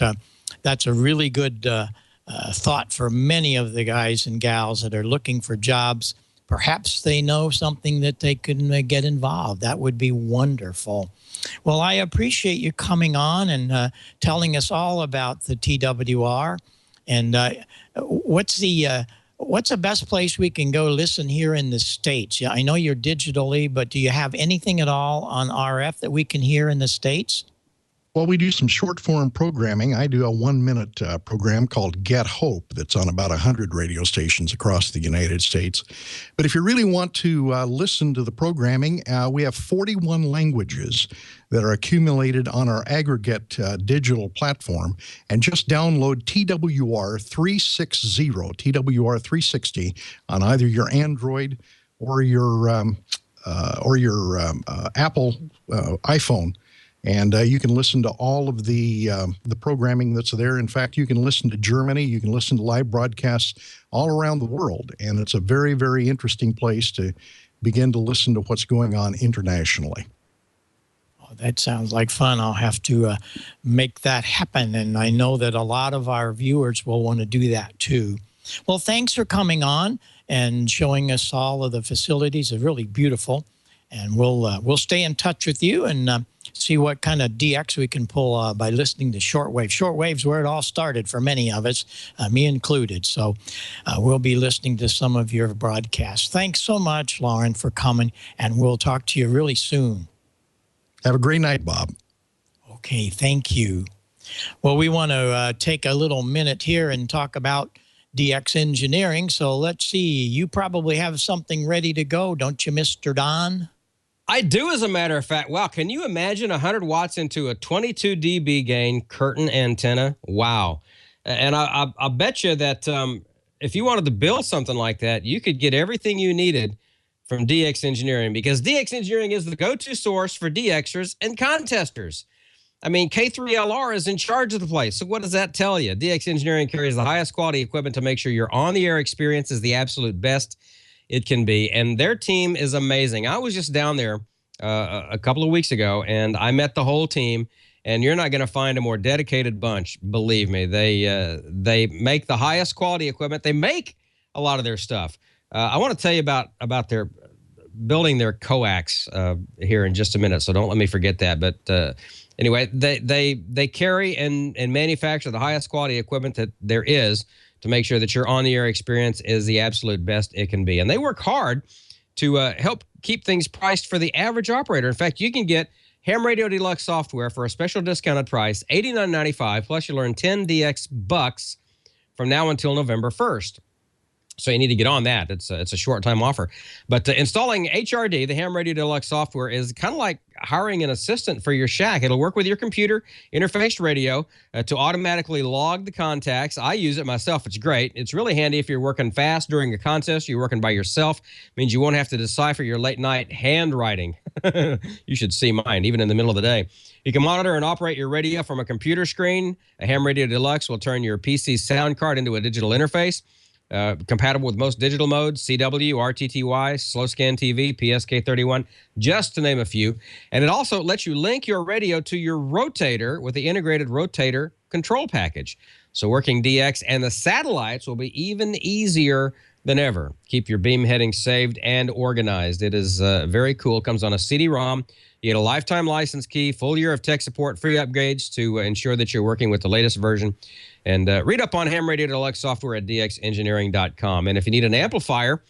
that's a really good thought for many of the guys and gals that are looking for jobs. Perhaps they know something that they can get involved. That would be wonderful. Well, I appreciate you coming on and telling us all about the TWR. And what's the best place we can go listen here in the States? Yeah, I know you're digitally, but do you have anything at all on RF that we can hear in the States? Well, we do some short-form programming. I do a 1-minute program called Get Hope that's on about 100 radio stations across the United States. But if you really want to listen to the programming, we have 41 languages that are accumulated on our aggregate digital platform. And just download TWR 360, TWR 360 on either your Android or your Apple iPhone. And you can listen to all of the programming that's there. In fact, you can listen to Germany. You can listen to live broadcasts all around the world. And it's a very, very interesting place to begin to listen to what's going on internationally. Oh, that sounds like fun. I'll have to make that happen. And I know that a lot of our viewers will want to do that too. Well, thanks for coming on and showing us all of the facilities. It's really beautiful. And we'll stay in touch with you and see what kind of DX we can pull by listening to Shortwave. Shortwave's where it all started for many of us, me included. So we'll be listening to some of your broadcasts. Thanks so much, Lauren, for coming, and we'll talk to you really soon. Have a great night, Bob. Okay, thank you. Well, we want to take a little minute here and talk about DX engineering. So let's see. You probably have something ready to go, don't you, Mr. Don? I do, as a matter of fact. Wow, can you imagine 100 watts into a 22 dB gain curtain antenna? Wow. And I'll bet you that if you wanted to build something like that, you could get everything you needed from DX Engineering, because DX Engineering is the go-to source for DXers and contesters. I mean, K3LR is in charge of the place. So what does that tell you? DX Engineering carries the highest quality equipment to make sure your on-the-air experience is the absolute best it can be. And their team is amazing. I was just down there a couple of weeks ago, and I met the whole team, and you're not going to find a more dedicated bunch. Believe me, they make the highest quality equipment. They make a lot of their stuff. I want to tell you about their building their coax here in just a minute, so don't let me forget that. But anyway, they carry and manufacture the highest quality equipment that there is to make sure that your on-the-air experience is the absolute best it can be. And they work hard to help keep things priced for the average operator. In fact, you can get Ham Radio Deluxe software for a special discounted price, $89.95, plus you learn 10 DX bucks from now until November 1st. So you need to get on that. It's a short-time offer. But installing HRD, the Ham Radio Deluxe software, is kind of like hiring an assistant for your shack. It'll work with your computer, interfaced radio, to automatically log the contacts. I use it myself. It's great. It's really handy if you're working fast during a contest, you're working by yourself. It means you won't have to decipher your late-night handwriting. You should see mine, even in the middle of the day. You can monitor and operate your radio from a computer screen. A Ham Radio Deluxe will turn your PC sound card into a digital interface. Compatible with most digital modes, CW, RTTY, slow scan TV, PSK31, just to name a few. And it also lets you link your radio to your rotator with the integrated rotator control package. So working DX and the satellites will be even easier than ever. Keep your beam headings saved and organized. It is very cool. It comes on a CD-ROM. You get a lifetime license key, full year of tech support, free upgrades to ensure that you're working with the latest version. And read up on Ham Radio Deluxe software at dxengineering.com. And if you need an amplifier,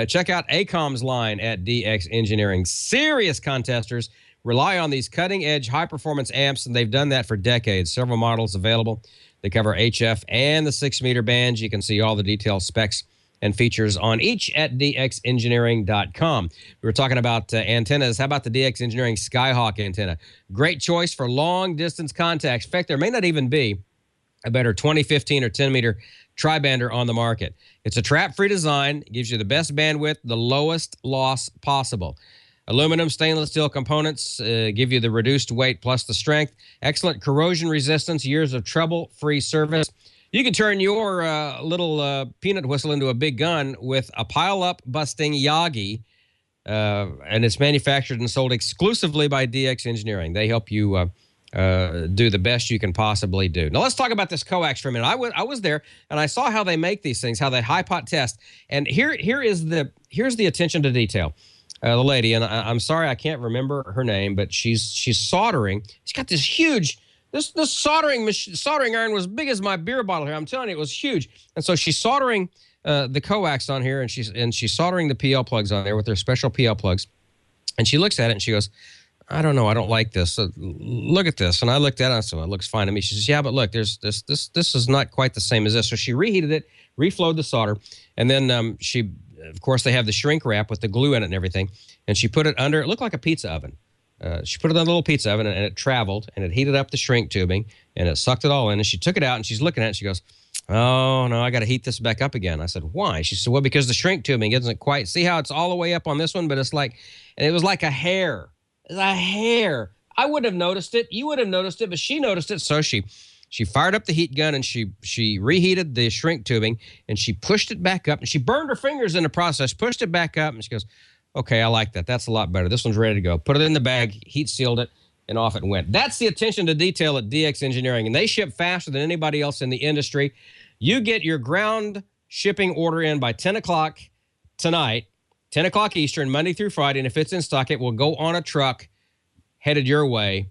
check out ACOM's line at DX Engineering. Serious contesters rely on these cutting-edge, high-performance amps, and they've done that for decades. Several models available. They cover HF and the 6-meter bands. You can see all the detailed specs and features on each at dxengineering.com. We were talking about antennas. How about the DX Engineering Skyhawk antenna? Great choice for long-distance contacts. In fact, there may not even be a better 20, 15, or 10-meter tri-bander on the market. It's a trap-free design. It gives you the best bandwidth, the lowest loss possible. Aluminum, stainless steel components give you the reduced weight plus the strength. Excellent corrosion resistance, years of trouble-free service. You can turn your little peanut whistle into a big gun with a pile-up busting Yagi, and it's manufactured and sold exclusively by DX Engineering. They help you do the best you can possibly do. Now, let's talk about this coax for a minute. I was there, and I saw how they make these things, how they high-pot test. And here's the attention to detail. The lady, and I'm sorry I can't remember her name, but she's soldering. She's got this huge... This soldering iron was big as my beer bottle here. I'm telling you, it was huge. And so she's soldering the coax on here, and she's soldering the PL plugs on there with their special PL plugs. And she looks at it and she goes, I don't know, I don't like this. Look at this. And I looked at it and I said, well, it looks fine to me. She says, yeah, but look, this is not quite the same as this. So she reheated it, reflowed the solder, and then of course, they have the shrink wrap with the glue in it and everything. And she put it under, it looked like a pizza oven. She put it on a little pizza oven, and it traveled, and it heated up the shrink tubing, and it sucked it all in. And she took it out, and she's looking at it, and she goes, oh, no, I got to heat this back up again. I said, why? She said, well, because the shrink tubing isn't quite, see how it's all the way up on this one, but it's like, and it was like a hair. It's a hair. I wouldn't have noticed it. You would have noticed it, but she noticed it. So she fired up the heat gun, and she reheated the shrink tubing, and she pushed it back up, and she burned her fingers in the process, pushed it back up, and she goes, okay, I like that. That's a lot better. This one's ready to go. Put it in the bag, heat sealed it, and off it went. That's the attention to detail at DX Engineering, and they ship faster than anybody else in the industry. You get your ground shipping order in by 10 o'clock tonight, 10 o'clock Eastern, Monday through Friday, and if it's in stock, it will go on a truck headed your way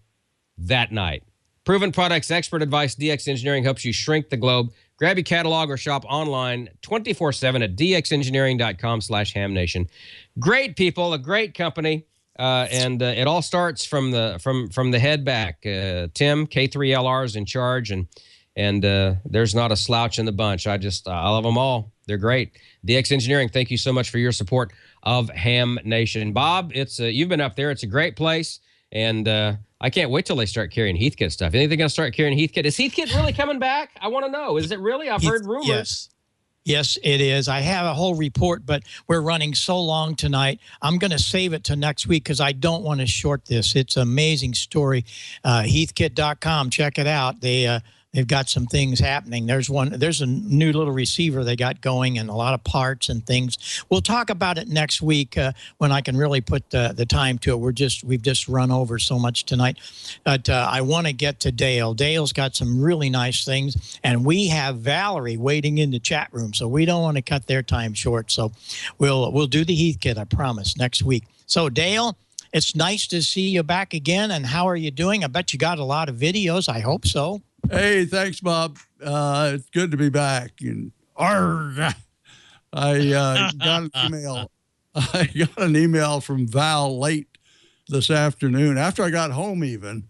that night. Proven products, expert advice, DX Engineering helps you shrink the globe. Grab your catalog or shop online 24/7 at dxengineering.com/HamNation. Great people, a great company, and it all starts from the head back. Tim, K3LR, is in charge, and there's not a slouch in the bunch. I love them all. They're great. DX Engineering, thank you so much for your support of Ham Nation. Bob, you've been up there. It's a great place, and I can't wait till they start carrying Heathkit stuff. You think they're going to start carrying Heathkit? Is Heathkit really coming back? I want to know. Is it really? I've heard rumors. Yes, it is. I have a whole report, but we're running so long tonight. I'm going to save it to next week because I don't want to short this. It's an amazing story. Heathkit.com. Check it out. They've got some things happening. There's a new little receiver they got going and a lot of parts and things. We'll talk about it next week when I can really put the time to it. We've just run over so much tonight. But I want to get to Dale. Dale's got some really nice things, and we have Valerie waiting in the chat room, so we don't want to cut their time short. So we'll do the Heathkit, I promise, next week. So Dale, it's nice to see you back again, and how are you doing? I bet you got a lot of videos. I hope so. Hey, thanks, Bob. It's good to be back. And I got an email. I got an email from Val late this afternoon, after I got home even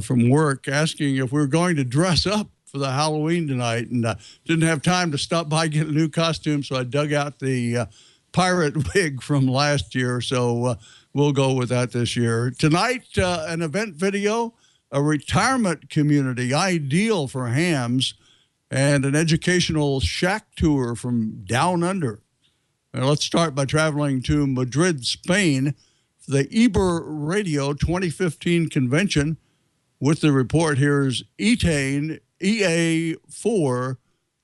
from work, asking if we were going to dress up for the Halloween tonight, and didn't have time to stop by get a new costume, so I dug out the pirate wig from last year. So we'll go with that this year. Tonight, an event video, a retirement community ideal for hams, and an educational shack tour from down under. Now, let's start by traveling to Madrid, Spain, for the Iber Radio 2015 convention. With the report, here's Etane, EA4,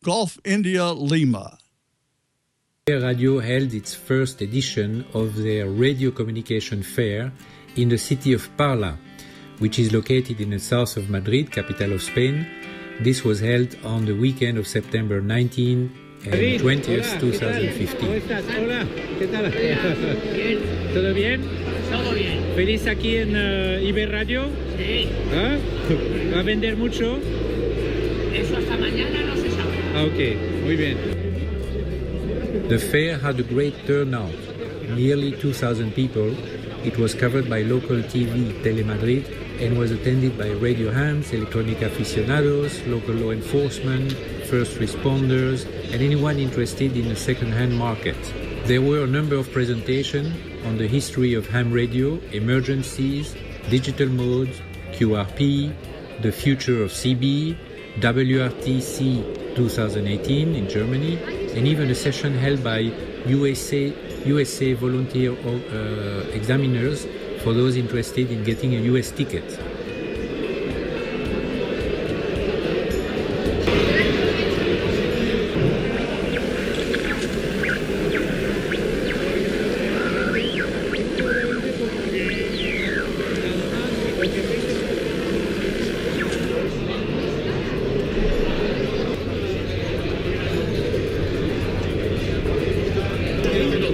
Golf India, Lima. Radio held its first edition of their radio communication fair in the city of Parla, which is located in the south of Madrid, capital of Spain. This was held on the weekend of September 19 and 20th, 2015. Hola, ¿qué tal? ¿Todo bien? Todo bien. ¿Feliz aquí en Iber Radio? Sí. ¿Ah? ¿Va a vender mucho? Eso hasta mañana no se sabe. Ah, ok, muy bien. The fair had a great turnout, nearly 2,000 people. It was covered by local TV Telemadrid and was attended by radio hams, electronic aficionados, local law enforcement, first responders, and anyone interested in the second-hand market. There were a number of presentations on the history of ham radio, emergencies, digital modes, QRP, the future of CB, WRTC 2018 in Germany, and even a session held by USA volunteer examiners for those interested in getting a US ticket.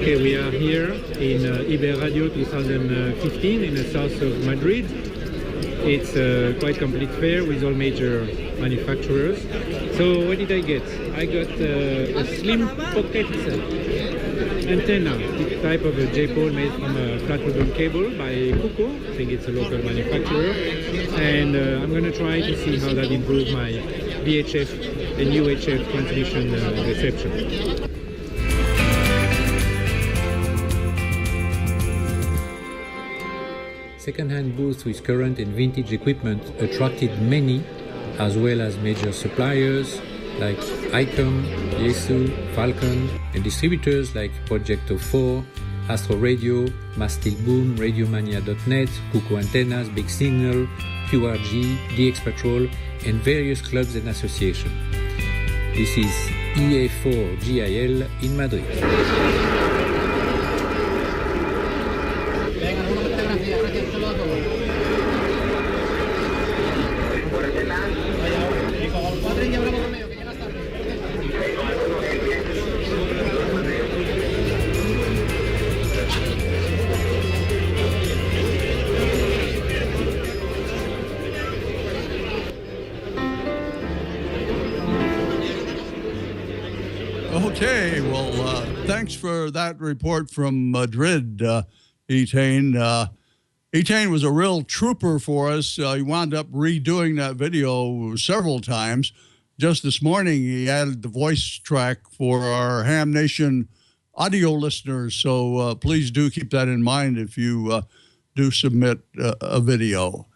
We are here in Iber Radio 2015 in the south of Madrid. It's a quite complete fair with all major manufacturers. So what did I get? I got a slim Puckett antenna, type of a J-pole made from a flat ribbon cable by Cuco. I think it's a local manufacturer. And I'm going to try to see how that improves my VHF and UHF transmission reception. Second-hand booths with current and vintage equipment attracted many, as well as major suppliers like ICOM, Yesu, Falcon, and distributors like Projecto 4, Astro Radio, Mastil Boom, Radiomania.net, Cuco Antennas, Big Signal, QRG, DX Patrol, and various clubs and associations. This is EA4 GIL in Madrid. Okay, well, thanks for that report from Madrid, Etane. Etane was a real trooper for us. He wound up redoing that video several times. Just this morning, he added the voice track for our Ham Nation audio listeners. So please do keep that in mind if you do submit a video.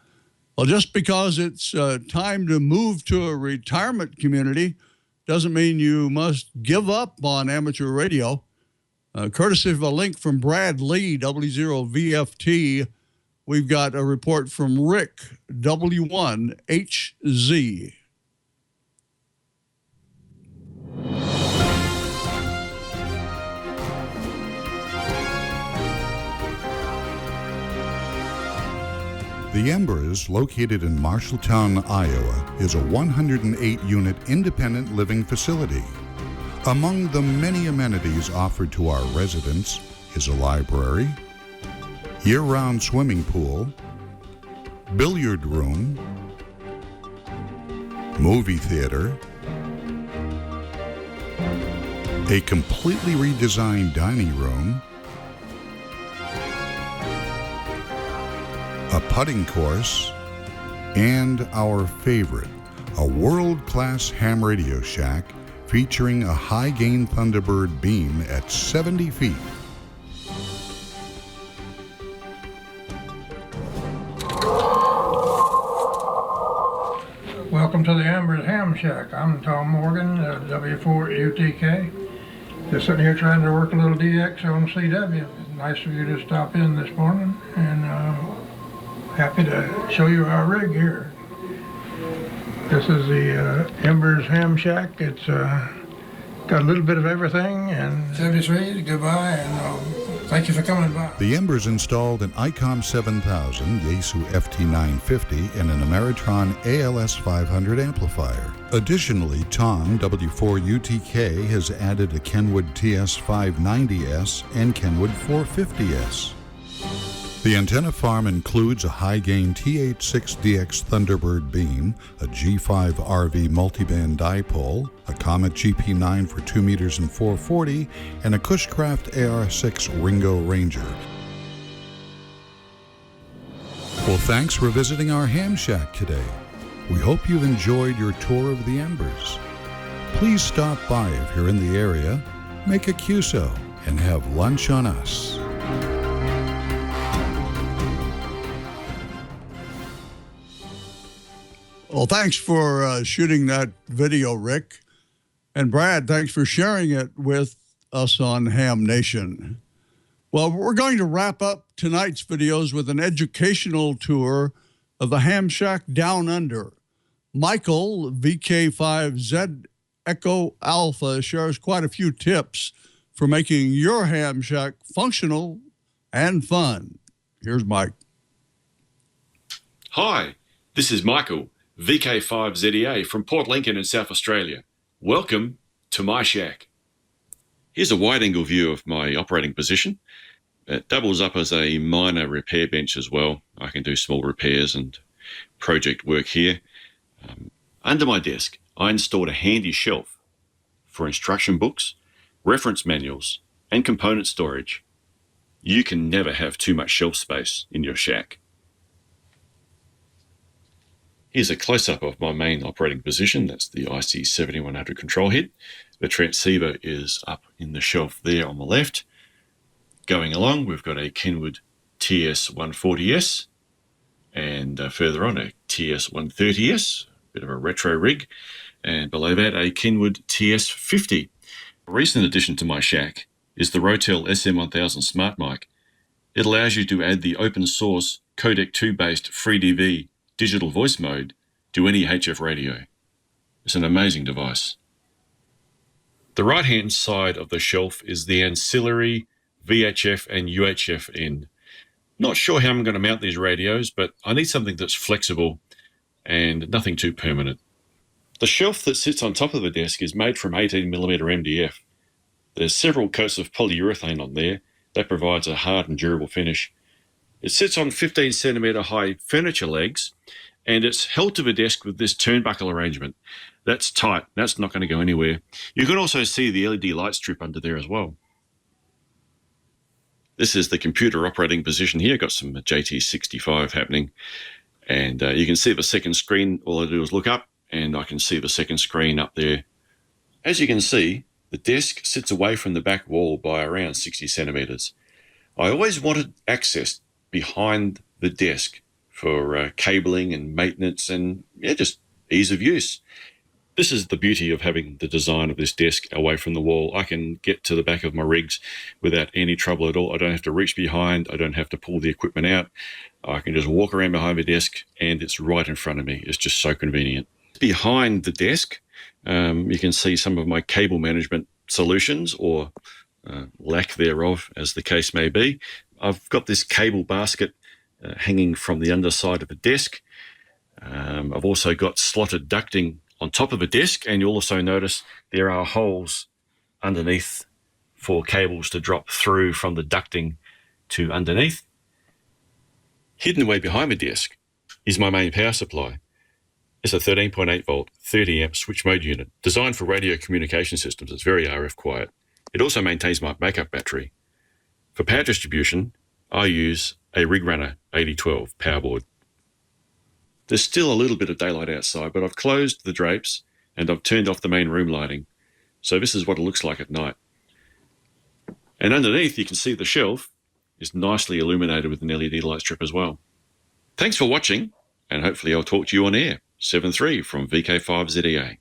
Well, just because it's time to move to a retirement community doesn't mean you must give up on amateur radio. Courtesy of a link from Brad Lee, W0VFT, we've got a report from Rick, W1HZ. The Embers, located in Marshalltown, Iowa, is a 108-unit independent living facility. Among the many amenities offered to our residents is a library, year-round swimming pool, billiard room, movie theater, a completely redesigned dining room, a putting course, and our favorite, a world-class ham radio shack featuring a high-gain Thunderbird beam at 70 feet. Welcome to the Amber's Ham Shack. I'm Tom Morgan, W4UTK. Just sitting here trying to work a little DX on CW. Nice of you to stop in this morning, and happy to show you our rig here. This is the Embers Ham Shack. It's got a little bit of everything, and 73, goodbye, and thank you for coming by. The Embers installed an ICOM 7000, Yaesu FT950, and an Ameritron ALS 500 amplifier. Additionally, Tom, W4UTK, has added a Kenwood TS590S and Kenwood 450S. The antenna farm includes a high-gain TH6DX Thunderbird beam, a G5 RV multiband dipole, a Comet GP9 for 2 meters and 440, and a Cushcraft AR6 Ringo Ranger. Well, thanks for visiting our ham shack today. We hope you've enjoyed your tour of the Embers. Please stop by if you're in the area, make a QSO, and have lunch on us. Well, thanks for shooting that video, Rick. And Brad, thanks for sharing it with us on Ham Nation. Well, we're going to wrap up tonight's videos with an educational tour of the Ham Shack Down Under. Michael, VK5Z Echo Alpha, shares quite a few tips for making your ham shack functional and fun. Here's Mike. Hi, this is Michael, VK5ZEA from Port Lincoln in South Australia. Welcome to my shack. Here's a wide-angle view of my operating position. It doubles up as a minor repair bench as well. I can do small repairs and project work here. Under my desk, I installed a handy shelf for instruction books, reference manuals, and component storage. You can never have too much shelf space in your shack. Here's a close-up of my main operating position. That's the IC7100 control head. The transceiver is up in the shelf there on the left. Going along, we've got a Kenwood TS140S, and further on a TS130S, bit of a retro rig, and below that a Kenwood TS50. A recent addition to my shack is the Rotel SM1000 Smart Mic. It allows you to add the open source Codec 2 based FreeDV digital voice mode to any HF radio. It's an amazing device. The right hand side of the shelf is the ancillary VHF and UHF end. Not sure how I'm going to mount these radios, but I need something that's flexible and nothing too permanent. The shelf that sits on top of the desk is made from 18mm MDF. There's several coats of polyurethane on there. That provides a hard and durable finish. It sits on 15cm high furniture legs, and it's held to the desk with this turnbuckle arrangement. That's tight. That's not going to go anywhere. You can also see the LED light strip under there as well. This is the computer operating position here. Got some JT65 happening. And you can see the second screen. All I do is look up, and I can see the second screen up there. As you can see, the desk sits away from the back wall by around 60 centimeters. I always wanted access behind the desk for cabling and maintenance and just ease of use. This is the beauty of having the design of this desk away from the wall. I can get to the back of my rigs without any trouble at all. I don't have to reach behind. I don't have to pull the equipment out. I can just walk around behind the desk and it's right in front of me. It's just so convenient. Behind the desk, you can see some of my cable management solutions, or lack thereof, as the case may be. I've got this cable basket hanging from the underside of the desk. I've also got slotted ducting on top of the desk, and you'll also notice there are holes underneath for cables to drop through from the ducting to underneath. Hidden away behind the desk is my main power supply. It's a 13.8 volt, 30 amp switch mode unit designed for radio communication systems. It's very RF quiet. It also maintains my backup battery. For power distribution, I use a Rig Runner 8012 power board. There's still a little bit of daylight outside, but I've closed the drapes and I've turned off the main room lighting. So this is what it looks like at night. And underneath, you can see the shelf is nicely illuminated with an LED light strip as well. Thanks for watching, and hopefully I'll talk to you on air. 7-3 from VK5ZEA.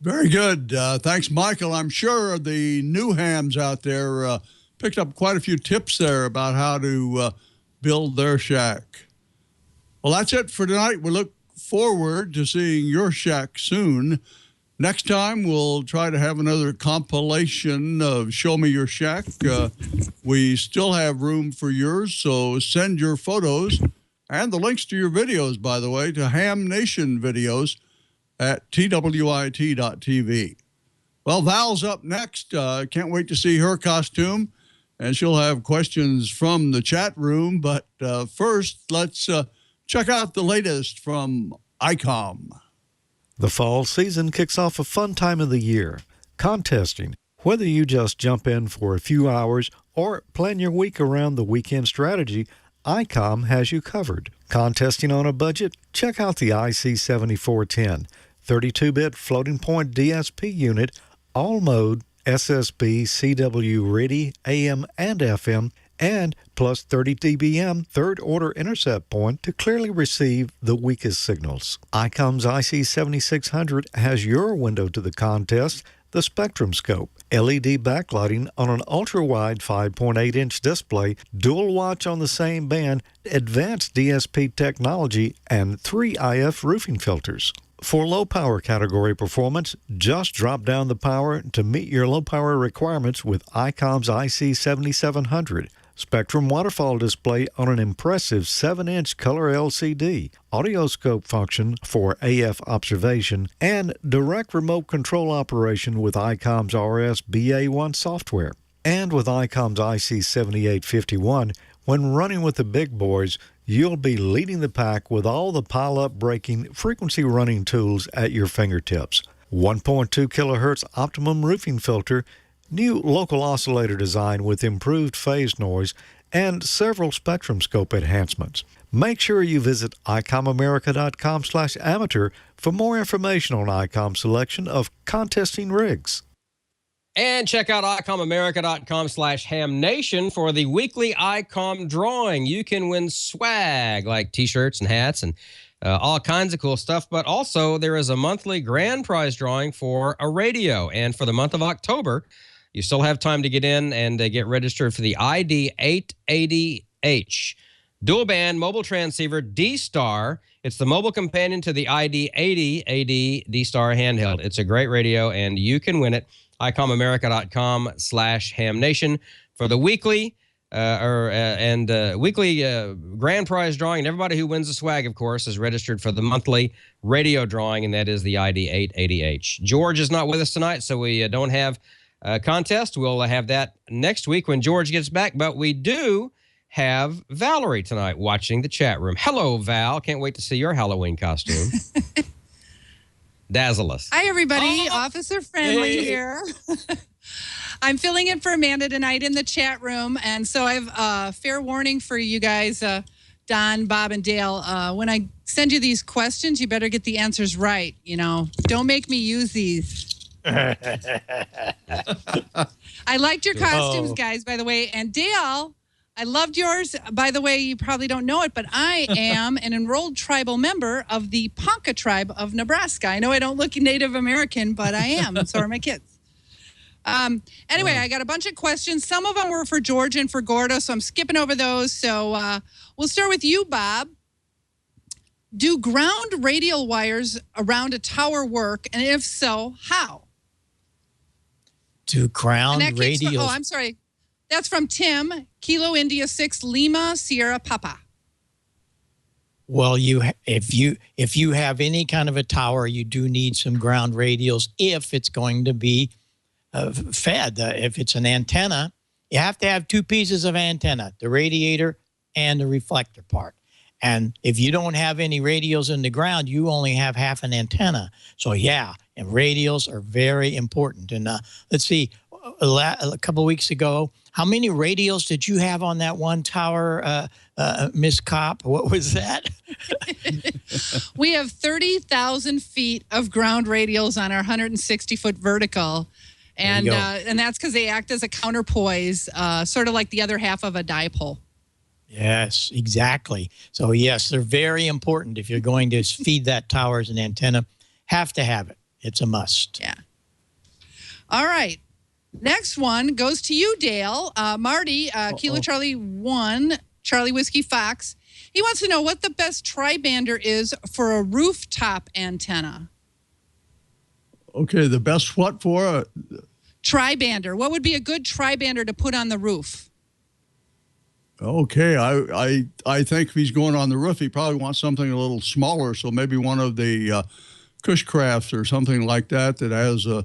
Very good. Thanks, Michael. I'm sure the new hams out there picked up quite a few tips there about how to build their shack. Well, that's it for tonight. We look forward to seeing your shack soon. Next time, we'll try to have another compilation of Show Me Your Shack. We still have room for yours, so send your photos and the links to your videos, by the way, to HamNationVideos at twit.tv. Well, Val's up next. Can't wait to see her costume, and she'll have questions from the chat room. But first, let's check out the latest from ICOM. The fall season kicks off a fun time of the year, contesting. Whether you just jump in for a few hours or plan your week around the weekend strategy, ICOM has you covered. Contesting on a budget? Check out the IC7410, 32-bit floating point DSP unit, all mode, SSB, CW ready, AM and FM, and plus 30 dBm third-order intercept point to clearly receive the weakest signals. ICOM's IC7600 has your window to the contest, the Spectrum Scope, LED backlighting on an ultra-wide 5.8-inch display, dual watch on the same band, advanced DSP technology, and 3 IF roofing filters. For low-power category performance, just drop down the power to meet your low-power requirements with ICOM's IC7700. Spectrum waterfall display on an impressive 7-inch color LCD, audio scope function for AF observation, and direct remote control operation with ICOM's RS-BA1 software. And with ICOM's IC7851, when running with the big boys, you'll be leading the pack with all the pile-up breaking frequency running tools at your fingertips. 1.2 kilohertz optimum roofing filter, new local oscillator design with improved phase noise, and several Spectrum Scope enhancements. Make sure you visit icomamerica.com/amateur for more information on ICOM's selection of contesting rigs. And check out icomamerica.com/hamnation for the weekly ICOM drawing. You can win swag like t-shirts and hats and all kinds of cool stuff. But also there is a monthly grand prize drawing for a radio. And for the month of October, you still have time to get in and get registered for the ID880H. Dual band mobile transceiver D-Star. It's the mobile companion to the ID80AD D-Star handheld. It's a great radio, and you can win it. icomamerica.com/hamnation for the weekly grand prize drawing. And everybody who wins the swag, of course, is registered for the monthly radio drawing, and that is the ID880H. George is not with us tonight, so we don't have a contest. We'll have that next week when George gets back, but we do have Valerie tonight watching the chat room. Hello, Val. Can't wait to see your Halloween costume. Dazzle us. Hi, everybody. Officer Friendly here. I'm filling in for Amanda tonight in the chat room, and so I have fair warning for you guys, Don, Bob, and Dale. When I send you these questions, you better get the answers right. You know, don't make me use these. I liked your costumes, guys, by the way. And Dale, I loved yours. By the way, you probably don't know it, but I am an enrolled tribal member of the Ponca tribe of Nebraska. I know I don't look Native American, but I am, and so are my kids. Anyway, I got a bunch of questions. Some of them were for George and for Gordo, so I'm skipping over those. So we'll start with you, Bob. Do ground radial wires around a tower work? And if so, how? To ground radials. Oh, I'm sorry. That's from Tim, Kilo India 6 Lima Sierra Papa. Well, if you have any kind of a tower, you do need some ground radials if it's going to be fed. If it's an antenna, you have to have two pieces of antenna, the radiator and the reflector part. And if you don't have any radials in the ground, you only have half an antenna. So yeah, and radials are very important. And let's see, a couple of weeks ago. How many radios did you have on that one tower, Miss Kopp? What was that? We have 30,000 feet of ground radios on our 160-foot vertical. And that's because they act as a counterpoise, sort of like the other half of a dipole. Yes, exactly. So, yes, they're very important. If you're going to feed that tower as an antenna, have to have it. It's a must. Yeah. All right. Next one goes to you, Dale. Marty, Kilo Charlie 1, Charlie Whiskey Fox. He wants to know what the best tri-bander is for a rooftop antenna. Okay, the best what for a tri-bander? What would be a good tri-bander to put on the roof? Okay, I think if he's going on the roof, he probably wants something a little smaller. So maybe one of the Cushcrafts or something like that has a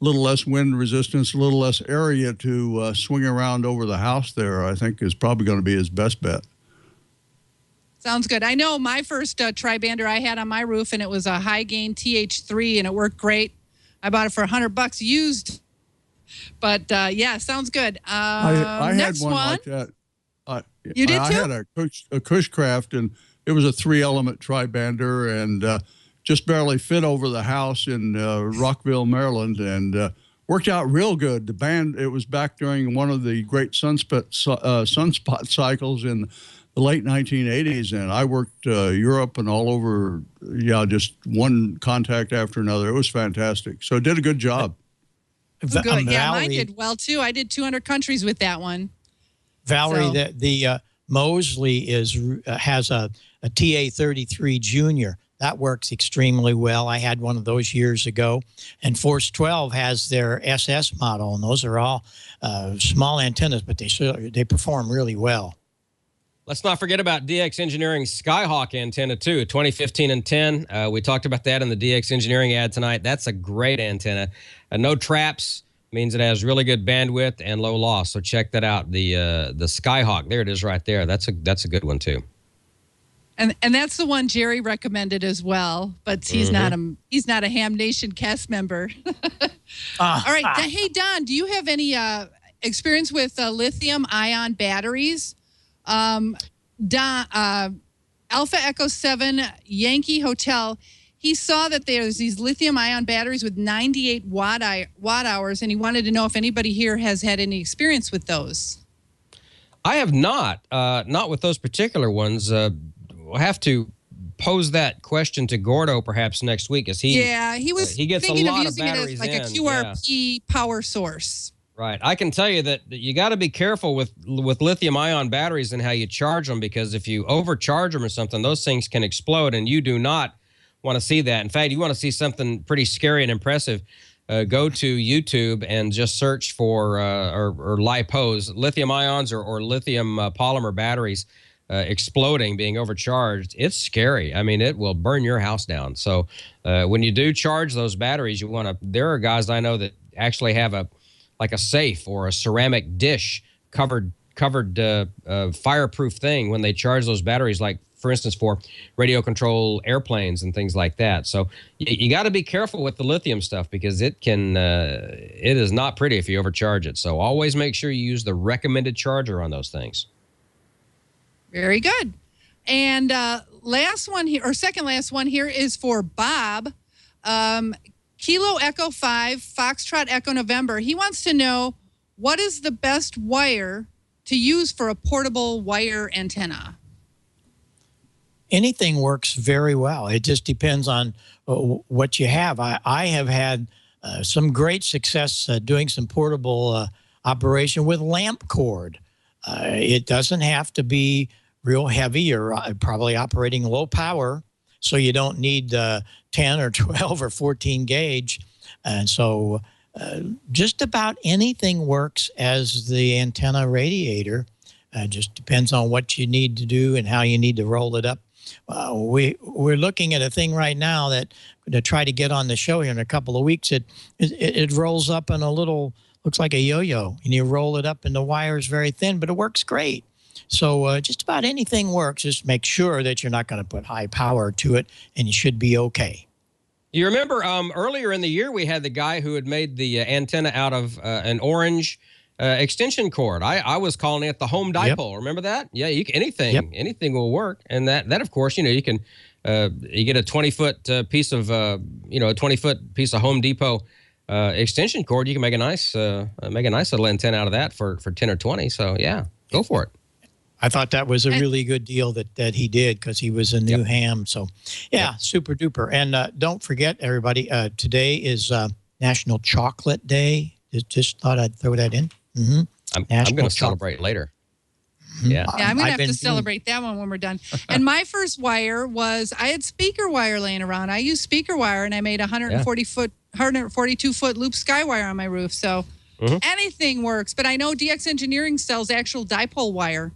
little less wind resistance, a little less area to swing around over the house there, I think is probably going to be his best bet. Sounds good. I know my first tri-bander I had on my roof, and it was a high gain TH3, and it worked great. I bought it for $100 used. But, yeah, sounds good. I next had one like that. You did too? I had a Cushcraft, and it was a 3-element tri-bander, and just barely fit over the house in Rockville, Maryland, and worked out real good. The band, it was back during one of the great sunspot cycles in the late 1980s, and I worked Europe and all over, just one contact after another. It was fantastic. So it did a good job. Good. Yeah, mine did well, too. I did 200 countries with that one. Valerie, the Mosley has a TA33 Junior. That works extremely well. I had one of those years ago. And Force 12 has their SS model, and those are all small antennas, but they perform really well. Let's not forget about DX Engineering's Skyhawk antenna, too, 2015 and 10. We talked about that in the DX Engineering ad tonight. That's a great antenna. No traps. Means it has really good bandwidth and low loss. So check that out. The Skyhawk. There it is right there. That's a good one too. And that's the one Jerry recommended as well, but he's not a Ham Nation cast member. All right. Hey Don, do you have any experience with lithium ion batteries? Don, Alpha Echo 7 Yankee Hotel. He saw that there's these lithium-ion batteries with 98 watt hours, and he wanted to know if anybody here has had any experience with those. I have not with those particular ones. We'll have to pose that question to Gordo perhaps next week, as he was he gets thinking a lot of using it as like a QRP power source. Right. I can tell you that you got to be careful with lithium-ion batteries and how you charge them, because if you overcharge them or something, those things can explode, and you do not want to see that. In fact, you want to see something pretty scary and impressive, go to YouTube and just search for or LiPos, lithium ions or lithium polymer batteries exploding, being overcharged. It's scary. I mean, it will burn your house down. So when you do charge those batteries, there are guys I know that actually have a safe or a ceramic dish covered fireproof thing when they charge those batteries, like for instance, for radio control airplanes and things like that. So you got to be careful with the lithium stuff, because it is not pretty if you overcharge it. So always make sure you use the recommended charger on those things. Very good. And last one here, or second last one here, is for Bob. Kilo Echo 5, Foxtrot Echo November. He wants to know, what is the best wire to use for a portable wire antenna? Anything works very well. It just depends on what you have. I have had some great success doing some portable operation with lamp cord. It doesn't have to be real heavy. You're probably operating low power, so you don't need 10 or 12 or 14 gauge. And so just about anything works as the antenna radiator. Just depends on what you need to do and how you need to roll it up. We're looking at a thing right now that to try to get on the show here in a couple of weeks. It rolls up in a little, looks like a yo-yo, and you roll it up and the wire is very thin, but it works great. So just about anything works. Just make sure that you're not going to put high power to it, and you should be okay. You remember earlier in the year, we had the guy who had made the antenna out of an orange extension cord. I was calling it the home dipole. Yep. Remember that? Yeah, anything will work. And that of course, you can you get a 20-foot piece of a 20-foot piece of Home Depot extension cord. You can make a nice little antenna out of that for 10 or 20. So yeah, go for it. I thought that was a really good deal that he did because he was a new ham. So, yeah, super duper. And don't forget, everybody, today is National Chocolate Day. Just thought I'd throw that in. Mm-hmm. I'm going to celebrate later. Mm-hmm. Yeah, I'm going to have to celebrate that one when we're done. And my first wire was, I had speaker wire laying around. I used speaker wire, and I made a 142-foot loop sky wire on my roof. So anything works. But I know DX Engineering sells actual dipole wire.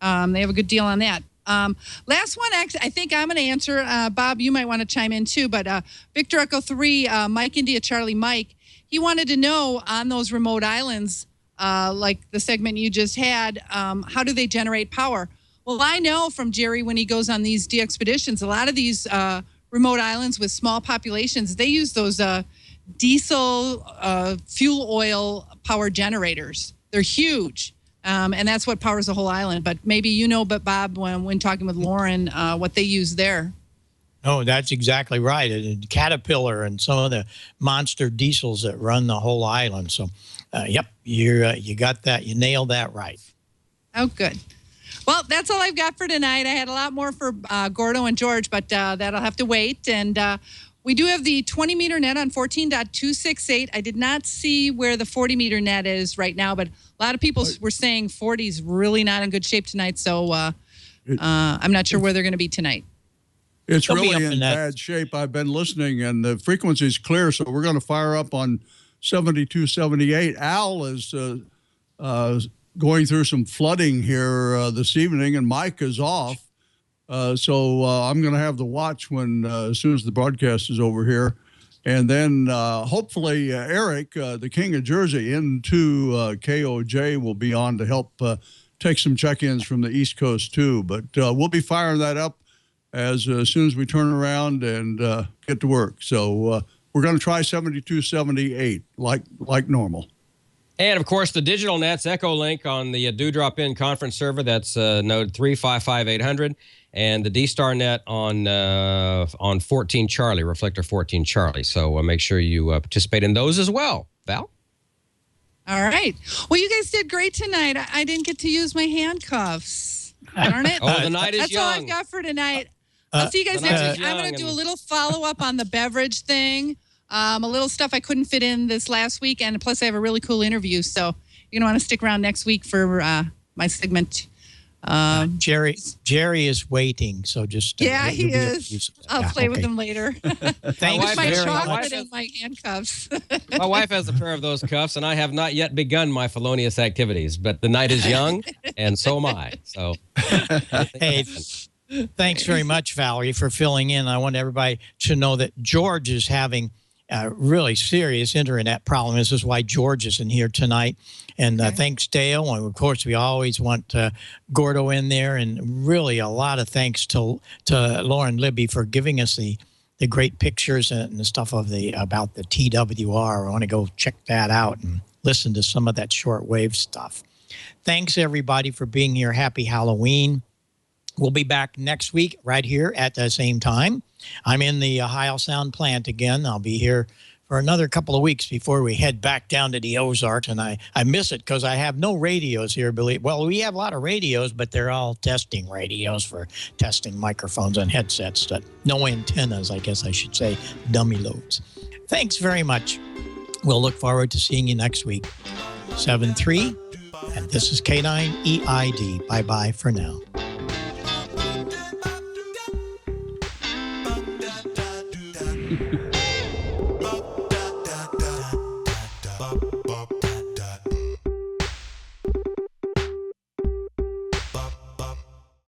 They have a good deal on that. Last one, actually, I think I'm going to answer. Bob, you might want to chime in too. But Victor Echo 3, Mike India Charlie Mike, he wanted to know on those remote islands, like the segment you just had, how do they generate power? Well, I know from Jerry when he goes on these DXpeditions, a lot of these remote islands with small populations, they use those diesel fuel oil power generators. They're huge. And that's what powers the whole island. But maybe but Bob, when talking with Lauren, what they use there. Oh, that's exactly right. Caterpillar and some of the monster diesels that run the whole island. So, yep, you got that. You nailed that right. Oh, good. Well, that's all I've got for tonight. I had a lot more for Gordo and George, but that'll have to wait. And we do have the 20-meter net on 14.268. I did not see where the 40-meter net is right now, but a lot of people were saying 40 is really not in good shape tonight, so I'm not sure where they're going to be tonight. It's really in bad shape. I've been listening, and the frequency is clear, so we're going to fire up on 7278. Al is going through some flooding here this evening, and Mike is off. So I'm going to have the watch when as soon as the broadcast is over here. And then hopefully Eric, the King of Jersey, into KOJ will be on to help take some check-ins from the East Coast too. But we'll be firing that up as soon as we turn around and get to work. So we're going to try 7278 like normal. And, of course, the digital net's Echo Link on the Dewdrop-In conference server. That's node 355800. And the D-Star net on 14 Charlie, Reflector 14 Charlie. So make sure you participate in those as well. Val? All right. Well, you guys did great tonight. I didn't get to use my handcuffs. Darn it. Oh, the night is That's young. all I've got for tonight. I'll see you guys next week. I'm going to do a little follow-up on the beverage thing. A little stuff I couldn't fit in this last week, and plus I have a really cool interview. So you're going to want to stick around next week for my segment. Jerry is waiting, so just he is. I'll play with him later. Thanks with my very chocolate much. and my handcuffs. My wife has a pair of those cuffs, and I have not yet begun my felonious activities. But the night is young, and so am I. So, hey, thanks very much, Valerie, for filling in. I want everybody to know that George is having a really serious internet problem. This is why George isn't here tonight. And thanks, Dale. And, of course, we always want Gordo in there. And really a lot of thanks to Lauren Libby for giving us the great pictures and the stuff about the TWR. I want to go check that out and listen to some of that shortwave stuff. Thanks, everybody, for being here. Happy Halloween. We'll be back next week right here at the same time. I'm in the Heil Sound plant again. I'll be here for another couple of weeks before we head back down to the Ozarks, and I miss it because I have no radios here. Well, we have a lot of radios, but they're all testing radios for testing microphones and headsets. No antennas, I guess I should say, dummy loads. Thanks very much. We'll look forward to seeing you next week. 7-3, and this is K9EID. Bye-bye for now. Ha ha ha.